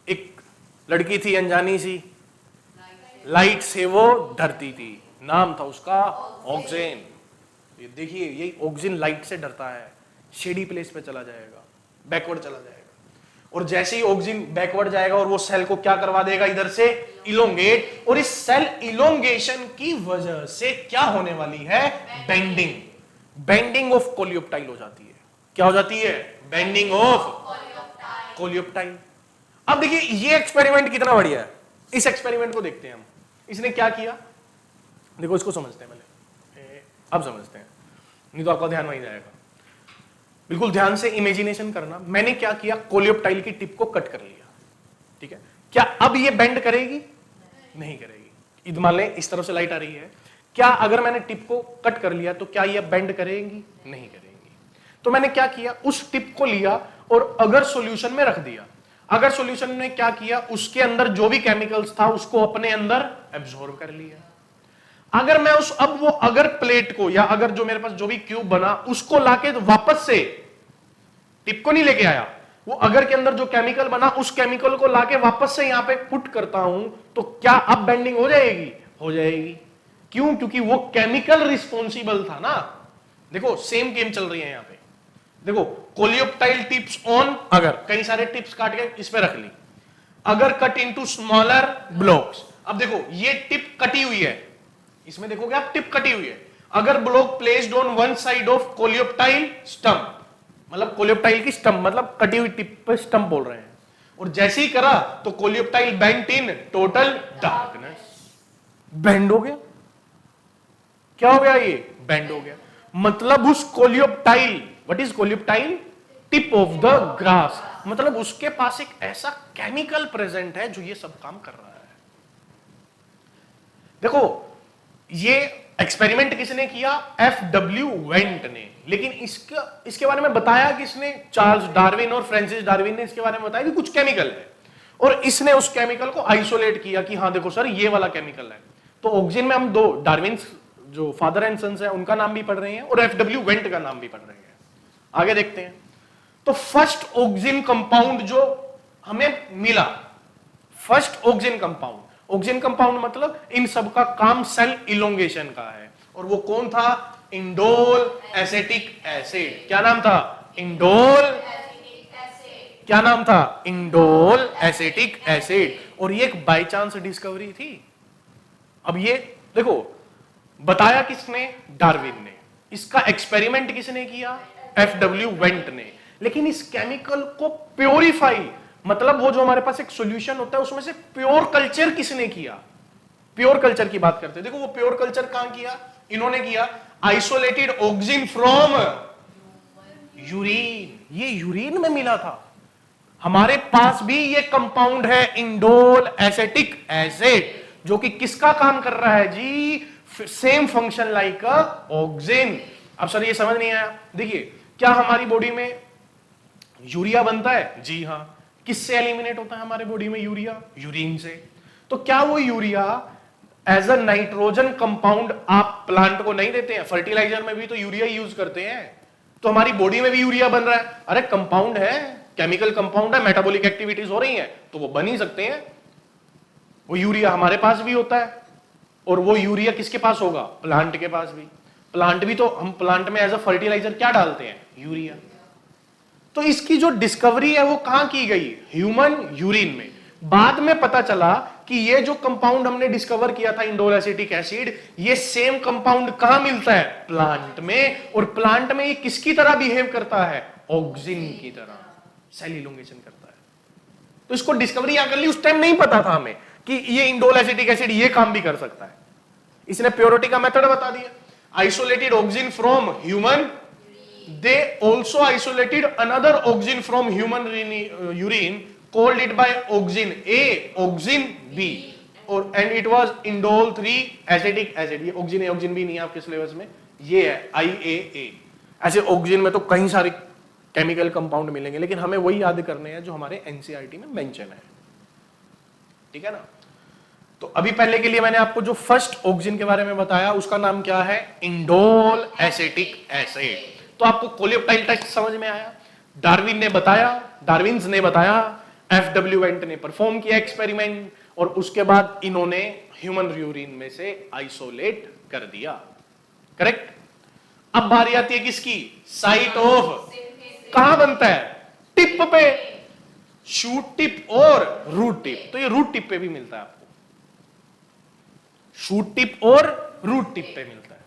एक लड़की थी अनजानी सी, लाइट से वो डरती थी, नाम था उसका ऑक्सीजन। ये देखिए, यही ऑक्सीजन लाइट से डरता है, शेडी प्लेस पे चला जाएगा, बैकवर्ड चला जाएगा। और जैसे ही ऑक्सीजन बैकवर्ड जाएगा और वो सेल को क्या करवा देगा, इधर से इलोंगेट, और इस सेल इलोंगेशन की वजह से क्या होने वाली है, बेंडिंग। बेंडिंग ऑफ कोलियोप्टाइल हो जाती है। क्या हो जाती है, बेंडिंग ऑफ कोलियोप्टाइल। अब देखिए ये एक्सपेरिमेंट कितना बढ़िया है, इस एक्सपेरिमेंट को देखते हैं हम। इसने क्या किया, देखो इसको समझते हैं पहले, अब समझते हैं, नहीं तो आपका ध्यान वहीं जाएगा। बिल्कुल ध्यान से इमेजिनेशन करना। मैंने क्या किया, कोलियोप्टाइल की टिप को कट कर लिया, ठीक है। क्या अब ये बेंड करेगी, नहीं करेगी। मान लें इस तरफ से लाइट आ रही है, क्या अगर मैंने टिप को कट कर लिया तो क्या ये बेंड करेंगी, नहीं करेंगी। तो मैंने क्या किया, उस टिप को लिया और अगर सॉल्यूशन में रख दिया। अगर सॉल्यूशन में क्या किया, उसके अंदर जो भी केमिकल्स था उसको अपने अंदर एब्जॉर्ब कर लिया। अगर मैं अब वो अगर प्लेट को, या अगर जो मेरे पास जो भी क्यूब बना उसको लाके वापस से, टिप को नहीं लेके आया, वो अगर के अंदर जो केमिकल बना उस केमिकल को लाके वापस से यहां पे पुट करता हूं, तो क्या अब बेंडिंग हो जाएगी, हो जाएगी। क्यों, क्योंकि वो केमिकल रिस्पॉन्सिबल था ना। देखो सेम गेम चल रही है यहां पे। देखो कोलियोप्टाइल टिप्स ऑन, अगर कई सारे टिप्स काट के इस पे रख ली, अगर कट इनटू स्मॉलर ब्लॉक्स। अब देखो ये टिप कटी हुई है, इसमें देखोगे आप टिप कटी हुई है। अगर block placed on one side of coleoptile stump, मतलब कोलियोप्टाइल की स्टम्प, मतलब कटी हुई टिप पे स्टम्प बोल रहे हैं, और जैसे ही करा तो coleoptile bent in total darkness, bend हो गया। क्या हो गया, ये बेंड हो गया। मतलब उस coleoptile, what is coleoptile, tip of the grass, मतलब उसके पास एक ऐसा केमिकल प्रेजेंट है जो ये सब काम कर रहा है। देखो ये एक्सपेरिमेंट किसने किया, FW वेंट ने। लेकिन इसके बारे में बताया किसने, चार्ल्स डार्विन और फ्रांसिस डार्विन ने इसके बारे में बताया कि कुछ केमिकल है, और इसने उस केमिकल को आइसोलेट किया कि हाँ देखो सर ये वाला केमिकल है। तो ऑक्सीजन में हम दो डार्विन जो फादर एंड सन्स है उनका नाम भी पढ़ रहे हैं, और FW वेंट का नाम भी पढ़ रहे हैं। आगे देखते हैं। तो फर्स्ट ऑक्सीजन कंपाउंड जो हमें मिला, first oxygen compound, oxygen compound मतलब इन सब का काम सेल इलोंगेशन का है, और वो कौन था? Indole acetic acid. क्या नाम था? इंडोल। क्या नाम था? Indole acetic acid. और ये एक बाय चांस डिस्कवरी थी। अब ये देखो, बताया किसने? डार्विन ने। इसका एक्सपेरिमेंट किसने किया? एफडब्ल्यू वेंट ने। लेकिन इस केमिकल को प्योरीफाई, मतलब वो जो हमारे पास एक सॉल्यूशन होता है उसमें से प्योर कल्चर किसने किया? प्योर कल्चर की बात करते हैं। देखो वो प्योर कल्चर कहां किया? इन्होंने किया आइसोलेटेड ऑक्सीजन फ्रॉम यूरिन। ये यूरिन में मिला था। हमारे पास भी ये कंपाउंड है इंडोल एसेटिक एसिड, जो कि किसका काम कर रहा है जी? Same function like oxygen. अब सर ये समझ नहीं आया। देखिए, क्या हमारी बॉडी में यूरिया बनता है? जी हां। किससे एलिमिनेट होता है हमारे बॉडी में यूरिया? यूरिन से। तो क्या वो urea as a nitrogen compound आप प्लांट को नहीं देते हैं? फर्टिलाइजर में भी तो यूरिया यूज करते हैं। तो हमारी बॉडी में भी यूरिया बन रहा है। अरे कंपाउंड है, केमिकल कंपाउंड है, मेटाबॉलिक एक्टिविटीज हो रही हैं, तो वो बन ही सकते हैं। वो यूरिया हमारे पास भी होता है, और वो यूरिया किसके पास होगा? प्लांट के पास भी। प्लांट भी तो, हम प्लांट में एज अ फर्टिलाइजर क्या डालते हैं? यूरिया। तो इसकी जो डिस्कवरी है वो कहां की गई? ह्यूमन यूरिन में। बाद में पता चला कि ये जो कंपाउंड हमने डिस्कवर किया था इंडोल एसिटिक एसिड, ये सेम कंपाउंड कहां मिलता है? प्लांट में। और प्लांट में ये किसकी तरह बिहेव करता है? ऑक्सीजन की तरह सेल इलोंगेशन करता है। तो इसको डिस्कवरी यहां कर ली, उस टाइम नहीं पता था हमें कि ये इंडोल एसिटिक एसिड ये काम भी कर सकता है। इसने प्योरिटी का मेथड बता दिया। Isolated oxygen from human, they also isolated another oxygen from human urine, called it by oxygen A, oxygen B, और and it was indole 3 acetic acid। ये oxygen A oxygen B नहीं है आपके सिलेबस में, ये है IAA। ऐसे oxygen में तो कई सारे केमिकल कंपाउंड मिलेंगे, लेकिन हमें वही याद करने हैं जो हमारे एनसीईआरटी में मेंशन है। ठीक है ना? तो अभी पहले के लिए मैंने आपको जो फर्स्ट ऑक्सीजन के बारे में बताया उसका नाम क्या है? Indole acetic acid. तो आपको कोलियोप्टाइल टेस्ट समझ में आया। डार्विन ने बताया, डार्विन्स ने बताया, एफडब्ल्यू वेंट ने परफॉर्म किया एक्सपेरिमेंट, और उसके बाद इन्होंने ह्यूमन यूरिन में से आइसोलेट कर दिया। करेक्ट? अब बारी आती है किसकी? Site of. कहां बनता है? टिप पे, शूट टिप और रूट टिप। तो ये रूट टिप पे भी मिलता है आपको, शूट टिप और रूट टिप पे मिलता है।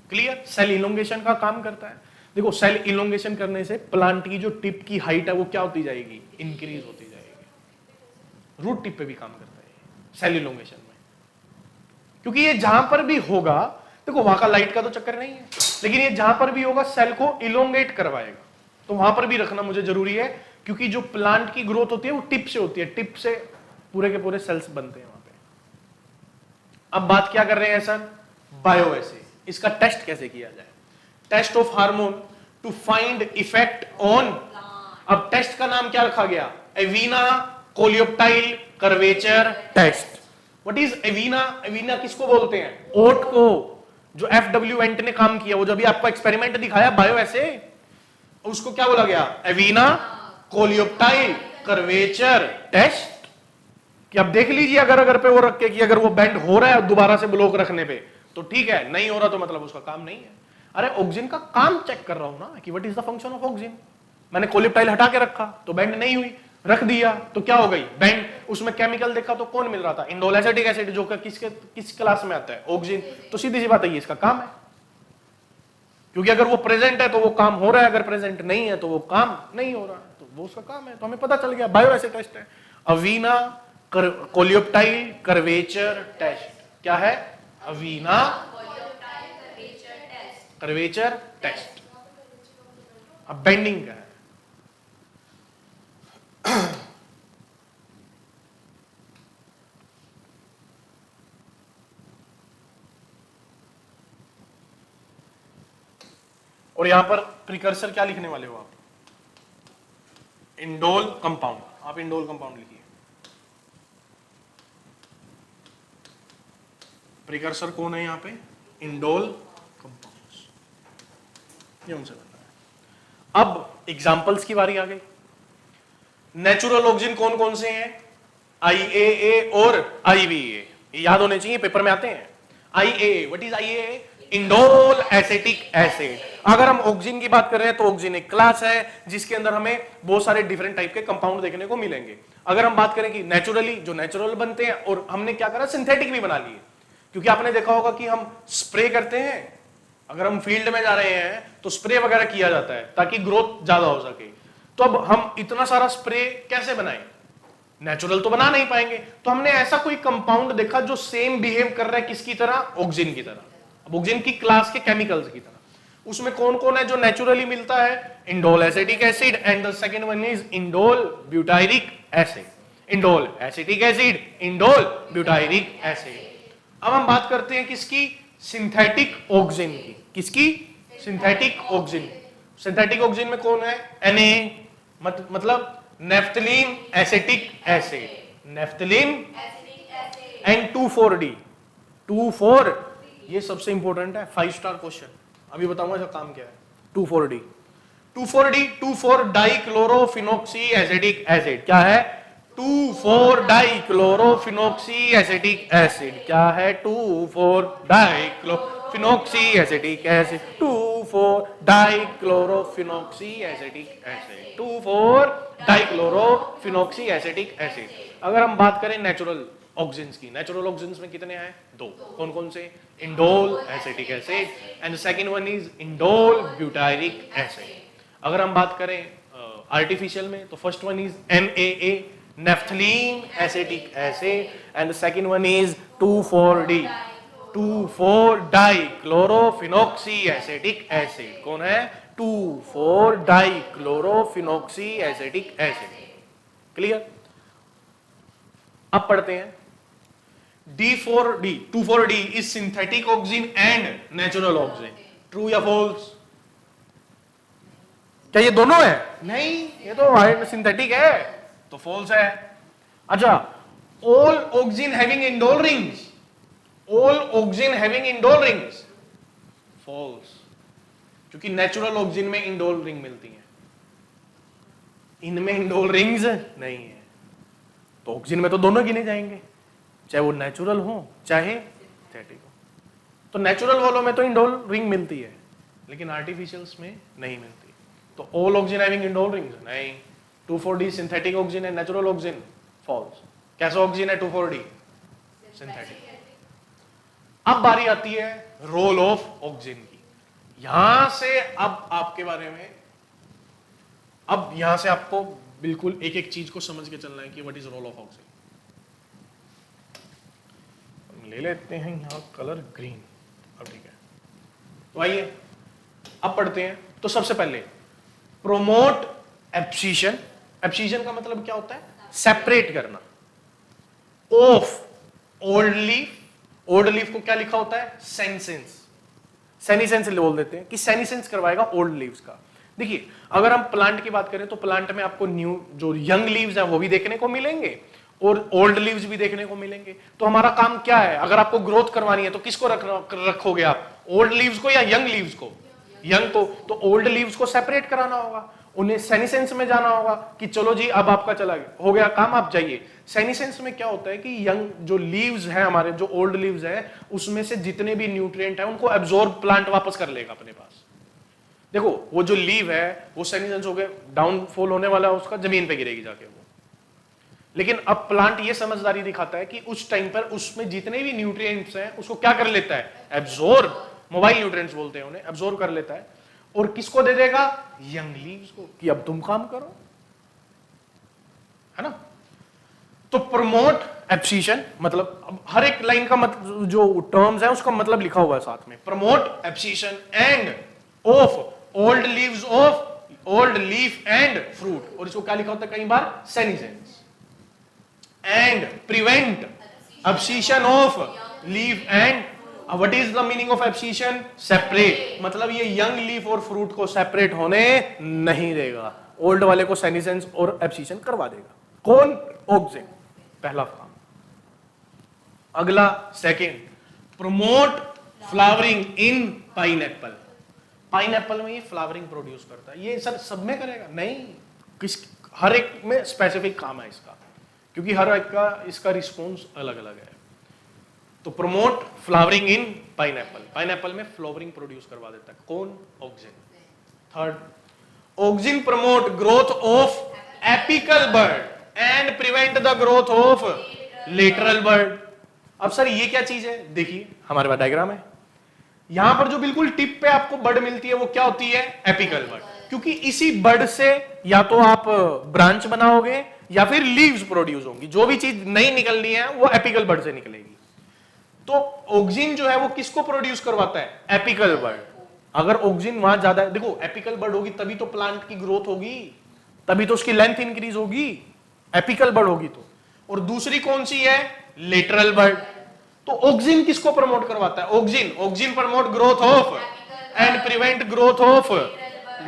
क्लियर? सेल इलोंगेशन का काम करता है। देखो, सेल इलोंगेशन करने से प्लांट की जो टिप की हाइट है वो क्या होती जाएगी? इंक्रीज होती जाएगी। रूट टिप पे भी काम करता है सेल इलोंगेशन में, क्योंकि ये जहां पर भी होगा, देखो वहां का लाइट का तो चक्कर नहीं है, लेकिन ये जहां पर भी होगा सेल को इलोंगेट करवाएगा। तो वहां पर भी रखना मुझे जरूरी है, क्योंकि जो प्लांट की ग्रोथ होती है वो टिप से होती है। टिप से पूरे के पूरे सेल्स बनते हैं वहां पे। अब बात क्या कर रहे हैं सर? बायोएसे। इसका टेस्ट कैसे किया जाए? Test of hormone to find effect on. अब टेस्ट का नाम क्या रखा गया? Avena coleoptile curvature test. What is Avena? Avena किसको बोलते हैं? ओट को। जो एफडब्ल्यू वेंट ने काम किया, वो जो भी आपको एक्सपेरिमेंट दिखाया बायोएसे, उसको क्या बोला गया? Avena coleoptile curvature test. कि अब देख लीजिए, अगर पे वो रख के कि अगर वो बेंड हो रहा है दोबारा से ब्लॉक रखने पे तो ठीक है, नहीं हो रहा तो मतलब उसका काम नहीं है। अरे ऑक्सीजन का काम चेक कर रहा हूं ना, कि what is the function of oxygen. मैंने कोलियोप्टाइल हटा के रखा तो बेंड नहीं हुई, रख दिया तो क्या हो गई? बेंड। उसमें केमिकल देखा तो कौन मिल रहा था? इंडोल एसिटिक एसिड, जो किस क्लास में आता है? ऑक्सीजन। तो सीधी सी बात है, ये इसका काम है, क्योंकि अगर वो प्रेजेंट है तो वो काम हो रहा है, अगर प्रेजेंट नहीं है तो वो काम नहीं हो रहा, तो वो उसका काम है। तो हमें पता चल गया बायोएसे टेस्ट है। अवीना कोलियोप्टाइल कर्वेचर टेस्ट। क्या है? अवीना कर्वेचर टेस्ट। अब बेंडिंग का है। और यहां पर प्रिकर्सर क्या लिखने वाले हो आप? Indole compound. आप इंडोल कंपाउंड लिखिए। प्रिकर्सर कौन है यहां पे? Indole compounds. ये उनसे बनना है। अब एग्जांपल्स की बारी आ गई। नेचुरल ऑक्सीजन कौन कौन से हैं? IAA और IBA। ये याद होने चाहिए, पेपर में आते हैं। IAA, what is IAA? Indole acetic acid. अगर हम ऑक्सीजन की बात कर रहे हैं तो ऑक्सीजन एक क्लास है जिसके अंदर हमें बहुत सारे डिफरेंट टाइप के कंपाउंड देखने को मिलेंगे। अगर हम बात करें कि नेचुरली, जो नेचुरल बनते हैं, और हमने क्या करा, सिंथेटिक भी बना लिए, क्योंकि आपने देखा होगा कि हम स्प्रे करते हैं, अगर हम फील्ड में जा रहे हैं तो स्प्रे वगैरह किया जाता है ताकि ग्रोथ ज्यादा हो सके। तो अब हम इतना सारा स्प्रे कैसे बनाएं, नेचुरल तो बना नहीं पाएंगे, तो हमने ऐसा कोई कंपाउंड देखा जो सेम बिहेव कर रहा है किसकी तरह, ऑक्सीजन की तरह। अब ऑक्सीजन की क्लास के केमिकल्स की तरह उसमें कौन कौन है जो नेचुरली मिलता है, indole acetic acid, and the second one is indole butyric acid. Indole acetic acid, indole butyric acid. अब हम बात करते हैं किसकी, सिंथेटिक ऑक्सीजन की। किसकी, सिंथेटिक ऑक्सीजन। सिंथेटिक ऑक्सीजन में कौन है, Na, मतलब naphthalene acetic acid, naphthalene and 2,4-D, 2,4, ये सबसे इंपॉर्टेंट है, 5 स्टार क्वेश्चन, अभी बताऊंगा जो काम क्या है। 2,4-D, 2,4-D, two four dichlorophenoxy acetic acid. क्या है, 2,4-डाइक्लोरोफिनॉक्सी एसिटिक एसिड। क्या है, two four dichlorophenoxy acetic acid, two four dichlorophenoxy acetic acid, two four dichlorophenoxy acetic acid. अगर हम बात करें नेचुरल ऑक्सीजन की, नेचुरल ऑक्सीजन में कितने हैं, 2। कौन कौन से, indole acetic acid and second one is indole butyric acid. अगर हम बात करें आर्टिफिशियल में तो first one is NaA, naphthalene acetic acid, and the second one is 2,4-D, two four dichlorophenoxy acetic acid. कौन है, 2,4-डाइक्लोरोफिनॉक्सी एसिटिक एसिड। क्लियर। अब पढ़ते हैं D4D, 2,4-D is synthetic oxygen and natural oxygen. True या फॉल्स, क्या ये दोनों है, नहीं, ये तो सिंथेटिक है, तो फॉल्स है। अच्छा, all oxygen having indole rings, all oxygen having indole rings, false, क्योंकि नेचुरल ऑक्सीजन में इंडोल रिंग मिलती है, इनमें इंडोल रिंग्स नहीं है, तो ऑक्सीजन में तो दोनों गिने जाएंगे, चाहे वो नेचुरल हो चाहे सिंथेटिक हो। तो नेचुरल वालों में तो इंडोल रिंग मिलती है, लेकिन आर्टिफिशियल्स में नहीं मिलती। तो all oxygen having indole rings, नहीं। 2,4-D सिंथेटिक ऑक्सीजन है, नेचुरल ऑक्सीजन फॉल्स। कैसा ऑक्सीजन है 2,4-D, सिंथेटिक। अब बारी आती है रोल ऑफ ऑक्सीजन की। यहां से अब आपके बारे में, अब यहां से आपको बिल्कुल एक एक चीज को समझ के चलना है कि what is role of oxygen. ले लेते हैं यहां कलर ग्रीन, अब ठीक है। तो आइए अब पढ़ते हैं। तो सबसे पहले प्रोमोट एब्सिशन। एब्सिशन का मतलब क्या होता है, सेपरेट करना। Of old leaf, old leaf को क्या लिखा होता है, सेनिसेंस, सेनिसेंस बोल देते हैं कि सेनिसेंस करवाएगा ओल्ड लीव्स का। देखिए, अगर हम प्लांट की बात करें तो प्लांट में आपको न्यू जो यंग लीव्स हैं वो भी देखने को मिलेंगे और ओल्ड लीव्स भी देखने को मिलेंगे। तो हमारा काम क्या है, अगर आपको ग्रोथ करवानी है तो किसको रखोगे आप, ओल्ड लीव्स को या यंग लीव्स को, यंग को। तो ओल्ड लीव्स को सेपरेट कराना होगा, उन्हें सेनिसेंस में जाना होगा कि चलो जी अब आपका चला गया, हो गया काम, आप जाइए। सेनिसेंस में क्या होता है कि यंग जो लीव्स हैं हमारे, जो ओल्ड लीव्स हैं, उसमें से जितने भी न्यूट्रिएंट हैं उनको एब्जॉर्ब प्लांट वापस कर लेगा अपने पास। देखो वो जो लीव है वो सेनिसेंस हो गए, डाउनफॉल होने वाला है उसका, जमीन पे गिरेगी जाके वो। लेकिन अब प्लांट ये समझदारी दिखाता है कि उस टाइम पर उसमें जितने भी न्यूट्रिएंट्स हैं उसको क्या कर लेता है, एब्जॉर्ब, मोबाइल न्यूट्रिएंट्स बोलते हैं उन्हें, एब्जॉर्ब कर लेता है। और किसको दे देगा, यंग लीव्स को, कि अब तुम काम करो, है ना। तो प्रमोट एब्सिशन मतलब, अब हर एक लाइन का मतलब, जो टर्म्स है उसका मतलब लिखा हुआ है साथ में। Promote abscission and of old leaves of old leaf and fruit, और इसको क्या लिखा होता है कई बार, senescence. And prevent abscission of leaf and, what is the meaning of abscission, separate, मतलब ये यंग लीफ और फ्रूट को सेपरेट होने नहीं देगा, ओल्ड वाले को सेनिसेंस और एब्सिशन करवा देगा। कौन, ऑक्सीजन, पहला काम। अगला second, promote flowering in pineapple. Pineapple में ये फ्लावरिंग प्रोड्यूस करता है, ये सब में करेगा नहीं, किस, हर एक में स्पेसिफिक काम है इसका, क्योंकि हर एक का इसका रिस्पॉन्स अलग अलग है। तो promote flowering in pineapple, pineapple में फ्लावरिंग प्रोड्यूस करवा देता है कौन? Auxin. Third, auxin promote growth of apical bud and prevent the growth of lateral bird. अब सर ये क्या चीज है? देखिए हमारे पास डायग्राम है, यहां पर जो बिल्कुल टिप पे आपको बर्ड मिलती है वो क्या होती है? Apical bud. क्योंकि इसी बर्ड से या तो आप ब्रांच बनाओगे या फिर लीव्स प्रोड्यूस होंगी, जो भी चीज नई निकलनी है वो एपिकल बर्ड से निकलेगी। तो ऑक्सिन जो है वो किसको प्रोड्यूस करवाता है? Apical bud. अगर ऑक्सिन वहां ज्यादा है, देखो एपिकल बर्ड होगी तभी तो प्लांट की ग्रोथ होगी, तभी तो उसकी लेंथ इंक्रीज होगी, एपिकल बर्ड होगी तो। और दूसरी कौन सी है? Lateral bird. तो ऑक्सिन किसको प्रमोट करवाता है? Auxin, auxin promote growth of and prevent growth of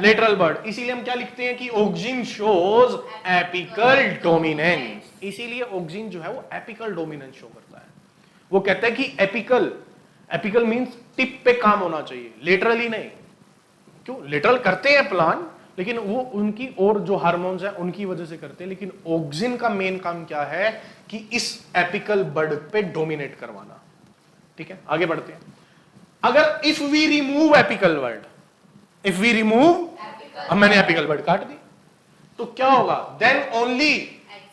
lateral bird. इसीलिए हम क्या लिखते हैं कि ऑक्सिन शोज एपिकल डोमिनेंस। इसीलिए ऑक्सिन जो है वो एपिकल डोमिनेंस शो करता है। वो कहता है कि एपिकल, एपिकल मींस टिप पे काम होना चाहिए, लेटरली नहीं। क्यों? लेटरल करते हैं प्लांट, लेकिन वो उनकी और जो हार्मोन्स हैं उनकी वजह से करते हैं। लेकिन ऑक्सिन का मेन काम क्या है? कि इस एपिकल बर्ड पे डोमिनेट करवाना। ठीक है, आगे बढ़ते हैं। अगर if we remove apical bud, if we remove, अब मैंने एपिकल बर्ड काट दी तो क्या होगा? देन ओनली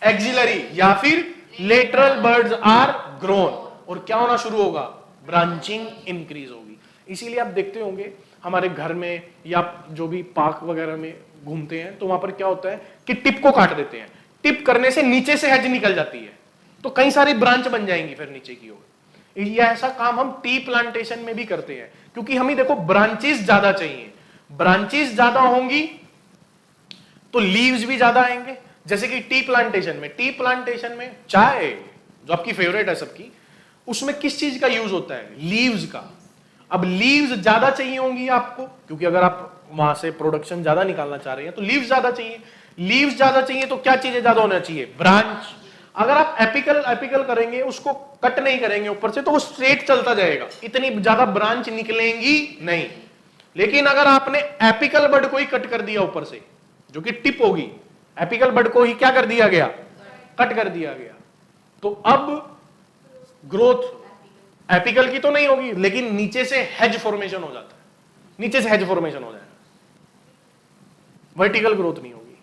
एक्सिलरी या फिर लेटरल बर्ड्स आर ग्रोन, और क्या होना शुरू होगा? ब्रांचिंग इंक्रीज होगी। इसीलिए आप देखते होंगे हमारे घर में या जो भी पार्क वगैरह में घूमते हैं तो वहां पर क्या होता है कि टिप को काट देते हैं। टिप करने से नीचे से हेज निकल जाती है, तो कई सारी ब्रांच बन जाएंगी फिर नीचे की ओर। ये ऐसा काम हम टी प्लांटेशन में भी करते हैं, क्योंकि हमें देखो ब्रांचेस ज्यादा चाहिए, ब्रांचेस ज्यादा होंगी तो लीव्स भी ज्यादा आएंगे। जैसे कि टी प्लांटेशन में, टी प्लांटेशन में चाय जो आपकी फेवरेट है सबकी, उसमें किस चीज का यूज होता है? लीव्स का। अब लीव्स ज्यादा चाहिए होंगी आपको, क्योंकि अगर आप वहां से प्रोडक्शन ज्यादा निकालना चाह रहे हैं तो लीव्स ज्यादा चाहिए। लीव्स ज्यादा चाहिए तो क्या चीजें ज्यादा होना चाहिए? ब्रांच। अगर आप एपिकल एपिकल करेंगे, उसको कट नहीं करेंगे ऊपर से, तो वो स्ट्रेट चलता जाएगा, इतनी ज्यादा ब्रांच निकलेंगी नहीं। लेकिन अगर आपने एपिकल बर्ड को ही कट कर दिया ऊपर से, जो कि टिप होगी, एपिकल बर्ड को ही क्या कर दिया गया? कट कर दिया गया, तो अब ग्रोथ एपिकल की तो नहीं होगी, लेकिन नीचे से हेज फॉर्मेशन हो जाता है, नीचे से हेज फॉर्मेशन हो जाएगा, वर्टिकल ग्रोथ नहीं होगी,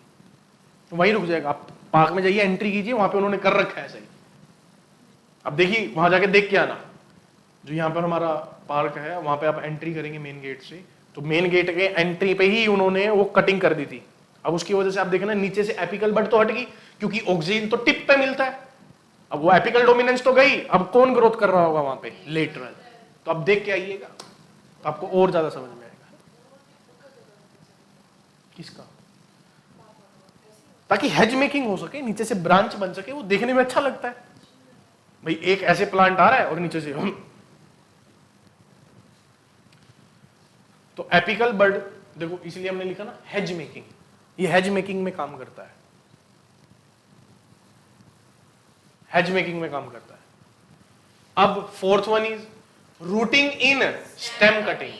तो वहीं रुक जाएगा। आप पार्क में जाइए, एंट्री कीजिए, वहां पे उन्होंने कर रखा है सही। अब देखिए वहां जाके देख के आना, जो यहां पर हमारा पार्क है वहां पे आप एंट्री करेंगे मेन गेट से, तो मेन गेट के एंट्री पे ही उन्होंने वो कटिंग कर दी थी। अब उसकी वजह से आप देखना नीचे से एपिकल बर्ड तो हट गई, क्योंकि ऑक्सीजन तो टिप पे मिलता है। अब वो एपिकल डोमिनेंस तो गई, अब कौन ग्रोथ कर रहा होगा वहां पे? लेटरल। तो अब देख के आइएगा तो आपको और ज्यादा समझ में आएगा किसका, ताकि हेज मेकिंग हो सके, नीचे से ब्रांच बन सके, वो देखने में अच्छा लगता है। भाई एक ऐसे प्लांट आ रहा है और नीचे से तो एपिकल बर्ड देखो, इसलिए हमने लिखा ना हेज मेकिंग, ये हेज मेकिंग में काम करता है, हेज मेकिंग में काम करता है। अब fourth one is rooting in stem cutting.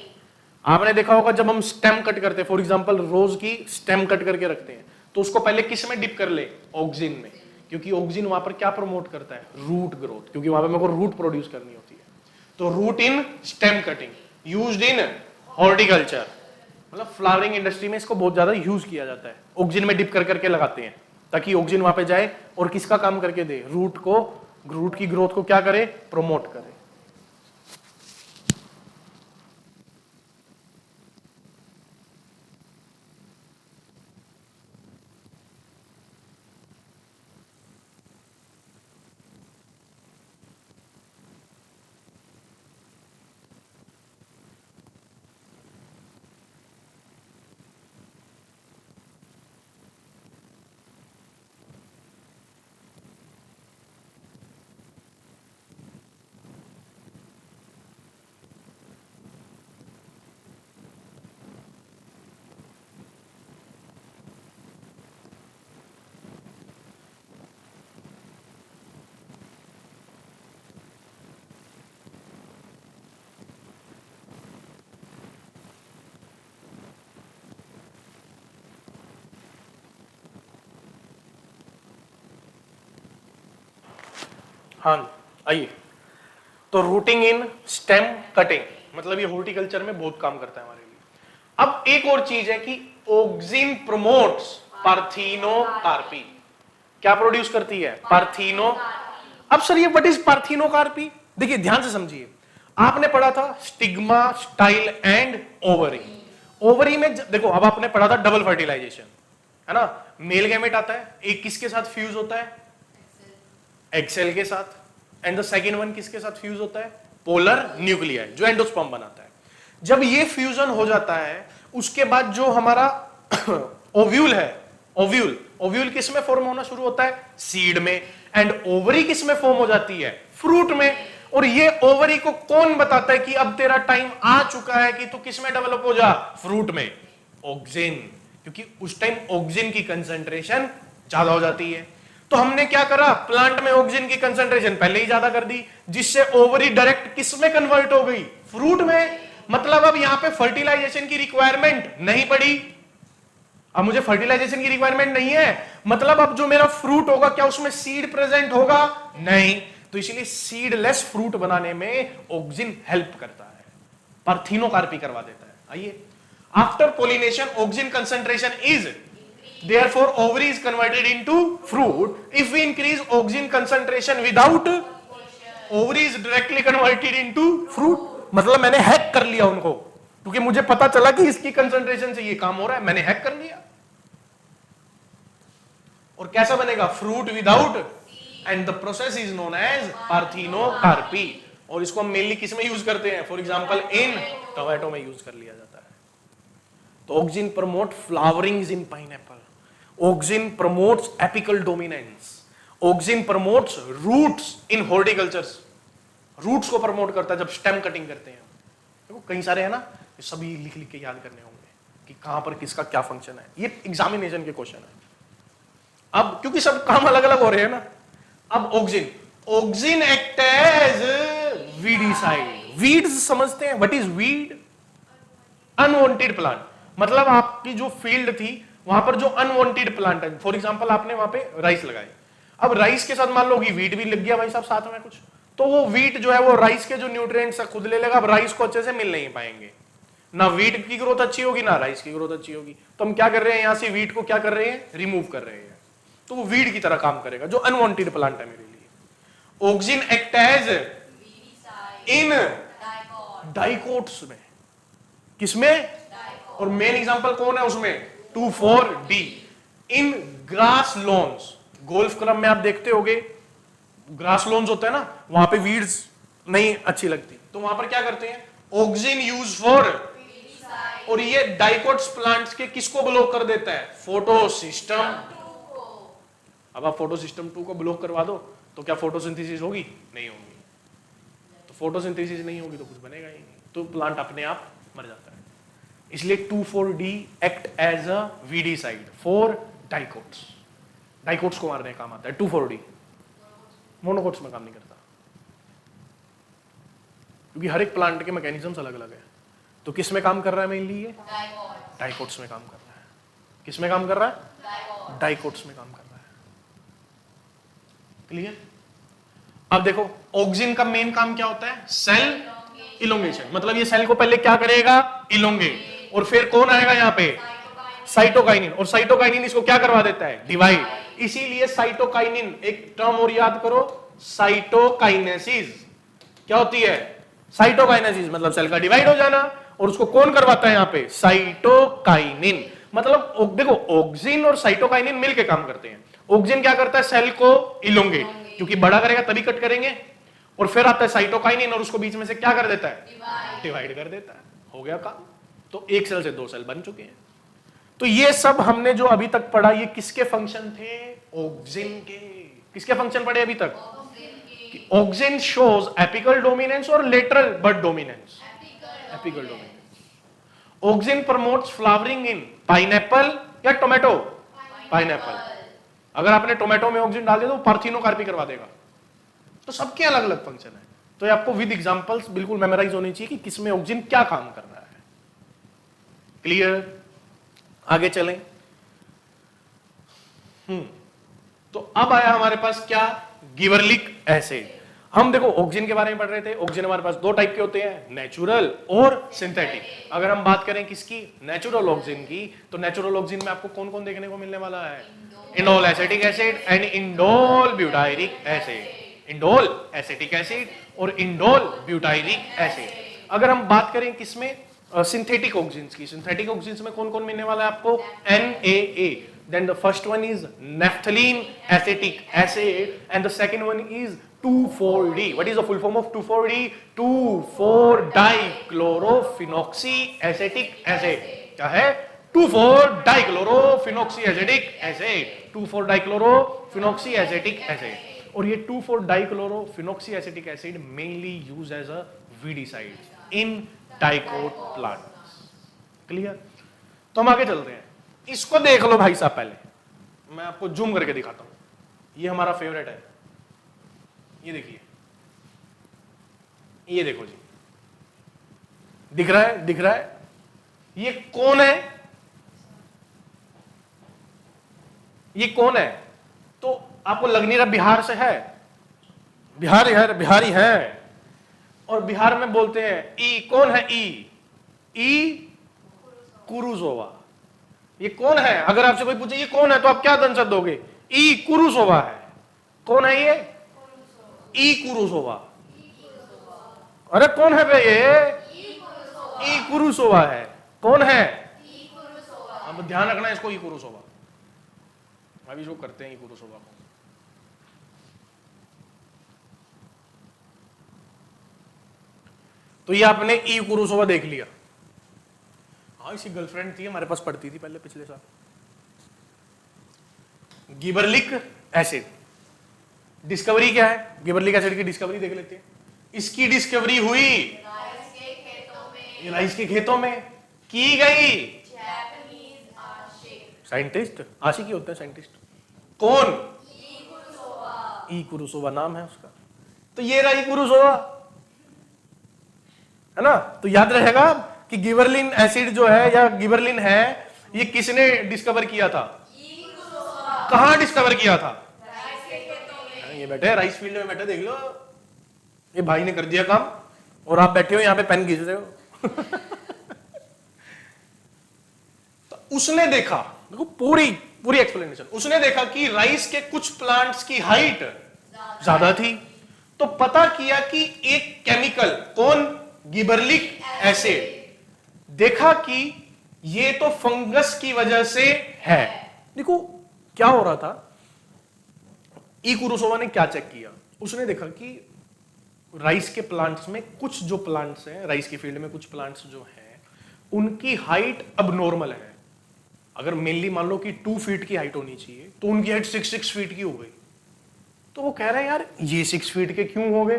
आपने देखा होगा जब हम स्टेम कट करते हैं, फॉर एग्जांपल रोज की स्टेम कट करके रखते हैं, तो उसको पहले किस में डिप कर ले? ऑक्सिन में, क्योंकि ऑक्सिन वहां पर क्या प्रमोट करता है? रूट ग्रोथ, क्योंकि वहां पर मेरे को रूट प्रोड्यूस करनी होती है। तो root in stem cutting used in horticulture, मतलब फ्लावरिंग इंडस्ट्री में इसको बहुत ज्यादा यूज किया जाता है। ऑक्सिन में डिप कर करके लगाते हैं ताकि ऑक्सिन वहां पे जाए और किसका काम करके दे? रूट को, रूट की ग्रोथ को क्या करे? प्रमोट करे। हाँ आइए, तो रूटिंग इन, स्टेम, कटिंग, मतलब ये हॉर्टिकल्चर में बहुत काम करता है हमारे लिए। अब एक और चीज है कि ऑक्सिन प्रमोट्स पार्थिनोकार्पी। क्या प्रोड्यूस करती है? पार्थिनो। अब सर ये व्हाट इज पार्थिनोकार्पी? देखिए ध्यान से समझिए, आपने पढ़ा था stigma, style and ovary. Ovary में देखो, अब आपने पढ़ा था डबल फर्टिलाइजेशन, है ना? मेल गैमेट आता है, एक किसके साथ फ्यूज होता है? एग सेल के साथ। एंड द सेकेंड वन किसके साथ फ्यूज होता है? पोलर न्यूक्लियाई, जो एंडोस्पर्म बनाता है। जब ये फ्यूजन हो जाता है, उसके बाद जो हमारा ओव्यूल है, ओव्यूल किस में फॉर्म होना शुरू होता है? सीड में। एंड ओवरी किस में फॉर्म हो जाती है? फ्रूट में। और ये ओवरी को कौन बताता है कि अब तेरा टाइम आ चुका है कि तू किस में डेवलप हो जा? फ्रूट में। ऑक्सिन, क्योंकि उस टाइम ऑक्सिन की कंसंट्रेशन ज्यादा हो जाती है। तो हमने क्या करा? प्लांट में ऑक्सिन की कंसंट्रेशन पहले ही ज्यादा कर दी, जिससे ओवरी डायरेक्ट किस में कन्वर्ट हो गई? फ्रूट में। मतलब अब यहां पे फर्टिलाइजेशन की रिक्वायरमेंट नहीं पड़ी। अब मुझे फर्टिलाइजेशन की रिक्वायरमेंट नहीं है, मतलब अब जो मेरा फ्रूट होगा, क्या उसमें सीड प्रेजेंट होगा? नहीं। तो इसलिए सीडलेस फ्रूट बनाने में ऑक्सिन हेल्प करता है, पार्थिनोकार्पी करवा देता है। आइए, after pollination auxin concentration is, therefore ovary is converted into fruit. If we increase oxygen concentration without, ovary is directly converted into fruit. मतलब मैंने हैक कर लिया उनको, क्योंकि मुझे पता चला कि इसकी कंसंट्रेशन से ये काम हो रहा है, मैंने हैक कर लिया। और कैसा बनेगा? Fruit without, and the process is known as parthenocarpy. और इसको हम मेनली किस में यूज करते हैं? फॉर एग्जांपल इन टोमेटो में यूज कर लिया जाता है। तो auxin promote flowerings in pineapple, auxin promotes apical dominance, auxin promotes roots in horticultures. Roots को प्रमोट करता है जब स्टेम कटिंग करते हैं। देखो कई सारे है ना, ये सभी लिख लिख के याद करने होंगे कि कहां पर किसका क्या फंक्शन है। ये एग्जामिनेशन के क्वेश्चन है। अब क्योंकि सब काम अलग अलग हो रहे हैं ना, अब auxin act as weedicide. Weeds समझते हैं, what is weed? Unwanted plant. मतलब आपकी जो फील्ड थी वहां पर जो अनवांटेड प्लांट है, फॉर एग्जांपल आपने वहां पे राइस लगाए, अब राइस के साथ मान लो कि वीट भी लग गया भाई साहब साथ में कुछ, तो वो वीट जो है वो राइस के जो न्यूट्रिएंट्स खुद ले लेगा। अब राइस को अच्छे से मिल नहीं पाएंगे, ना वीट की ग्रोथ अच्छी होगी ना राइस की ग्रोथ अच्छी होगी। तो हम क्या कर रहे हैं? यहां से वीट को क्या कर रहे हैं? रिमूव कर रहे हैं। तो वो वीड की तरह काम करेगा जो अनवांटेड प्लांट है मेरे लिए। Auxin act as in dicots में, किसमें? और मेन एग्जांपल कौन है उसमें? 2,4-D in grass lawns. Golf club में आप देखते होगे ग्रास लॉन्स होता है ना, वहां पे वीड्स नहीं अच्छी लगती, तो वहां पर क्या करते हैं? ऑक्सिन यूज फॉर, और ये डाइकोट्स प्लांट्स के किसको ब्लॉक कर देता है? फोटोसिस्टम। अब आप फोटोसिस्टम 2 को ब्लॉक करवा दो तो क्या फोटोसिंथेसिस होगी? नहीं होगी। तो फोटोसिंथेसिस नहीं होगी तो कुछ बनेगा ही नहीं, तो प्लांट अपने आप मर जाता है। इसलिए 2,4-D act as a weedicide for dicots. Dicots को मारने का काम आता है 2,4-D, मोनोकोट्स में काम नहीं करता, क्योंकि हर एक प्लांट के मैकेनिज्म्स अलग अलग है। तो किस में काम कर रहा है मेनली? ये डाइकोट्स में काम कर रहा है। किस में काम कर रहा है? डाइकोट्स में काम कर रहा है। क्लियर? अब देखो ऑक्सिन का मेन काम क्या होता है? Cell elongation. मतलब ये सेल को पहले क्या करेगा? इलोंगेट। और फिर कौन आएगा यहाँ पे? साइटोकाइनिन। और साइटोकाइनिन इसको क्या करवा देता है? डिवाइड। इसीलिए साइटोकाइनिन, एक टर्म और याद करो, साइटोकाइनेसिस। क्या होती है? साइटोकाइनेसिस मतलब सेल का डिवाइड हो जाना। और उसको कौन करवाता है यहाँ पे? साइटोकाइनिन। मतलब देखो ऑक्सिन और साइटोकाइनिन मिलकर काम करते हैं। ऑक्सिन क्या करता है? सेल को इलोंगेट, क्योंकि बड़ा करेगा तभी कट करेंगे। और फिर आता है साइटोकाइनिन और उसको बीच में से क्या कर देता है? डिवाइड कर देता है। हो गया काम। तो एक सेल से 2 सेल बन चुके हैं। तो ये सब हमने जो अभी तक पढ़ा, ये किसके फंक्शन थे? ऑक्सिन के। किसके फंक्शन पढ़े अभी तक? ऑक्सिन शोज एपिकल डोमिनेंस और lateral bud dominance. Apical dominance. Auxin promotes flowering in pineapple या टोमेटो? पाइनएप्पल। अगर आपने टोमेटो में ऑक्सिन डाल दिया तो पार्थिनोकार्पी करवा देगा। तो सबके अलग अलग फंक्शन है। तो ये आपको विद एग्जांपल्स बिल्कुल मेमोराइज होनी चाहिए कि किसमें ऑक्सिन क्या काम कर रहा है। क्लियर? आगे चलें। तो अब आया हमारे पास क्या? Gibberellic acid. हम देखो ऑक्सीजन के बारे में पढ़ रहे थे। ऑक्सीजन हमारे पास दो टाइप के होते हैं, नेचुरल और सिंथेटिक। अगर हम बात करें किसकी, नेचुरल ऑक्सीजन की, तो नेचुरल ऑक्सीजन में आपको कौन कौन देखने को मिलने वाला है, indole acetic acid and indole butyric acid, indole acetic acid और इंडोल ब्यूटायरिक एसिड। अगर हम बात करें किसमें, सिंथेटिक ऑक्सीजन की, सिंथेटिक ऑक्सीजन में कौन कौन मिलने वाला है आपको, NaA, then the first one is naphthalene acetic acid and the second one is 2,4-D. What is the full form of 2,4-D? 2,4-dichlorophenoxyacetic acid. क्या है, 2,4-dichlorophenoxyacetic acid, 2,4-dichlorophenoxyacetic acid। और ये 2,4-dichlorophenoxyacetic acid mainly used as a weedicide in dicot plants। Clear? तो हम आगे चलते हैं, इसको देख लो भाई साहब। पहले मैं आपको जूम करके दिखाता हूं, ये हमारा फेवरेट है, ये देखिए, ये देखो जी, दिख रहा है, दिख रहा है, ये कौन है, ये कौन है? तो आपको लग नहीं रहा बिहार से है, बिहारी है, बिहारी है। और बिहार में बोलते हैं ई, कौन है ई कुरुसोवा। ये कौन है? अगर आपसे कोई पूछे ये कौन है तो आप क्या आंसर दोगे, ई कुरुसोवा है। कौन है ये? ई कुरुसोवा। अरे कौन है बे ये? ई कुरुसोवा है। कौन है? अब ध्यान रखना इसको, ई कुरुसोवा। अभी जो करते हैं ई कुरुसोवा को, तो ये आपने ई कुरुसोवा देख लिया। हाँ, इसी गर्लफ्रेंड थी हमारे पास, पढ़ती थी पहले पिछले साल। गिबरलिक एसिड, डिस्कवरी क्या है? गिबरलिक एसिड की डिस्कवरी देख लेते हैं। इसकी डिस्कवरी हुई राइस के खेतों में की गई। साइंटिस्ट आशिकी होते हैं साइंटिस्ट। कौन? ई कुरुसोवा नाम है उसका। तो ये रहा ई कुरुसोवा, है ना? तो याद रहेगा कि गिबरलिन एसिड जो है या गिबरलिन है, ये किसने डिस्कवर किया था? कहां डिस्कवर किया था? ये बैठे राइस फील्ड में बैठे, देख लो, ये भाई ने कर दिया काम और आप बैठे हो यहां पे पेन घिस रहे हो। तो उसने देखा, देखो पूरी पूरी एक्सप्लेनेशन, उसने देखा कि राइस के कुछ प्लांट्स की हाइट ज्यादा थी, तो पता किया कि एक केमिकल, कौन? गिबरलिक एसिड, देखा कि ये तो फंगस की वजह से है। देखो क्या हो रहा था, ई कुरुसोवा ने क्या चेक किया, उसने देखा कि राइस के प्लांट्स में कुछ जो प्लांट्स हैं, राइस के फील्ड में कुछ प्लांट्स जो हैं, उनकी हाइट अब नॉर्मल है। अगर मेनली मान लो कि 2 फीट की हाइट होनी चाहिए, तो उनकी हाइट 6 फीट की हो गई। तो वो कह रहे हैं यार ये 6 फीट के क्यों हो गए?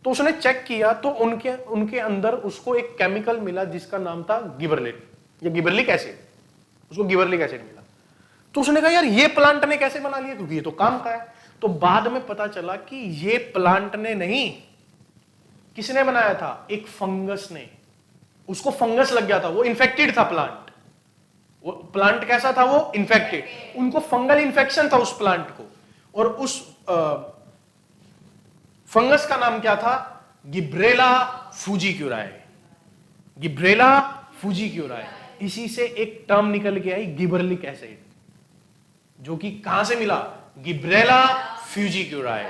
तो उसने चेक किया, तो उनके अंदर उसको एक केमिकल मिला जिसका नाम था गिबरलिन या गिबरलिक एसिड, उसको गिबरलिक एसिड मिला। तो उसने कहा यार ये प्लांट ने कैसे बना लिया, क्योंकि ये तो काम का है। तो बाद में पता चला कि ये प्लांट ने नहीं, किसने बनाया था? एक फंगस ने। उसको फंगस लग गया था, वो इन्फेक्टेड था प्लांट। वो प्लांट कैसा था? वो इन्फेक्टेड। उनको फंगल इन्फेक्शन था उस प्लांट को, और उस फंगस का नाम क्या था? गिब्रेला फुजिक्यूराई। गिब्रेला फुजिक्यूराई, इसी से एक टर्म निकल के आई गिबरलिक एसिड, जो कि कहां से मिला? गिब्रेला फ्यूजिक्यूराई।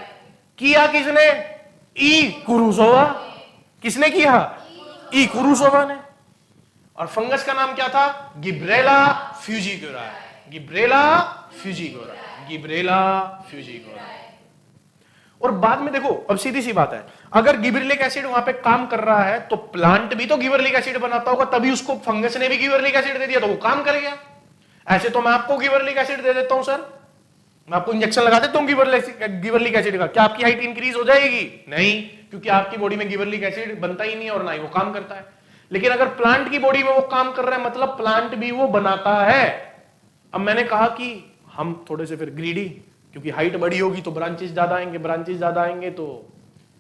किया किसने? ई कुरुसोवा। किसने किया? ई कुरुसोवा ने। और फंगस का नाम क्या था? गिब्रेला फ्यूजिक्यूराई। गिब्रेला फ्यूजिक्यूराई, गिब्रेला फ्यूजिक्यूराई। और बाद में देखो, अब सीधी सी बात है, अगर गिबरलिक एसिड वहां पे काम कर रहा है तो प्लांट भी तो गिबरलिक एसिड बनाता होगा, तभी उसको फंगस ने भी गिबरलिक एसिड दे दिया तो वो काम कर गया। ऐसे तो मैं आपको गिबरलिक एसिड दे देता हूं सर, मैं आपको इंजेक्शन लगा देता हूं गिबरलिक एसिड का, क्या आपकी हाइट इंक्रीज हो जाएगी? नहीं, क्योंकि आपकी बॉडी में गिबरलिक एसिड बनता ही नहीं है और ना ही वो काम करता है। लेकिन अगर प्लांट की बॉडी में वो काम कर रहा है, मतलब प्लांट भी वो बनाता है। अब मैंने कहा कि हम थोड़े से फिर ग्रीडी, क्योंकि हाइट बड़ी होगी तो ब्रांचेस ज्यादा आएंगे, ब्रांचेस ज्यादा आएंगे तो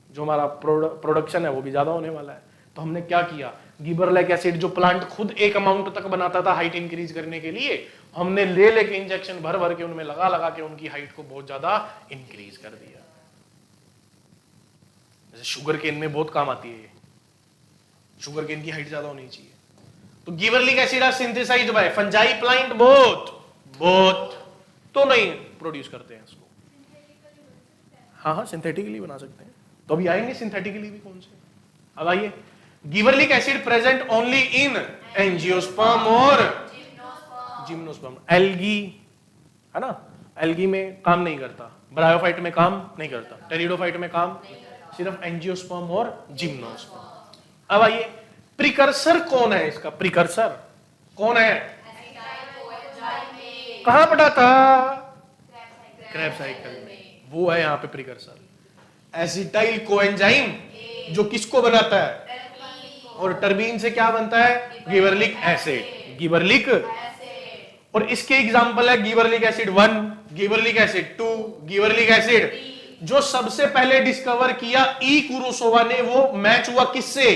जो हमारा प्रोडक्शन है वो भी ज्यादा होने वाला है। तो हमने क्या किया, गिबरलिक एसिड जो प्लांट खुद एक अमाउंट तक बनाता था हाइट इंक्रीज करने के लिए, हमने ले लेके इंजेक्शन भर भर के उनमें लगा लगा के उनकी हाइट को बहुत ज्यादा इंक्रीज कर दिया। जैसे शुगर केन में बहुत काम आती है, शुगर केन की हाइट ज्यादा होनी चाहिए। तो gibberellic acid are synthesized by fungi plant both तो नहीं प्रोड्यूस करते हैं इसको। हाँ हाँ सिंथेटिकली बना सकते हैं। तो अभी आएंगे सिंथेटिकली भी कौन से। अब आइए, gibberellic acid present only in angiosperm और जिम्नोस्पर्म। एल्गी है ना, एल्गी में काम नहीं करता, ब्रायोफाइट में काम नहीं करता, टेरिडोफाइट में काम, सिर्फ एंजियोस्पर्म और जिम्नोस्पर्म। अब आइए, प्रिकर्सर कौन है इसका, प्रिकर्सर कौन है, कहां पढ़ा था, क्रेब साइकिल में, वो है यहाँ पे प्रिकर्सर। एसिटाइल कोएंजाइम जो किसको बनाता है, और टर्बीन से क्या बनता है, गिबरलिक एसिड, गिबरलिक। और इसके एग्जांपल है gibberellic acid 1, gibberellic acid 2, gibberellic acid. जो सबसे पहले डिस्कवर किया ई कुरोसावा ने, वो मैच हुआ किससे,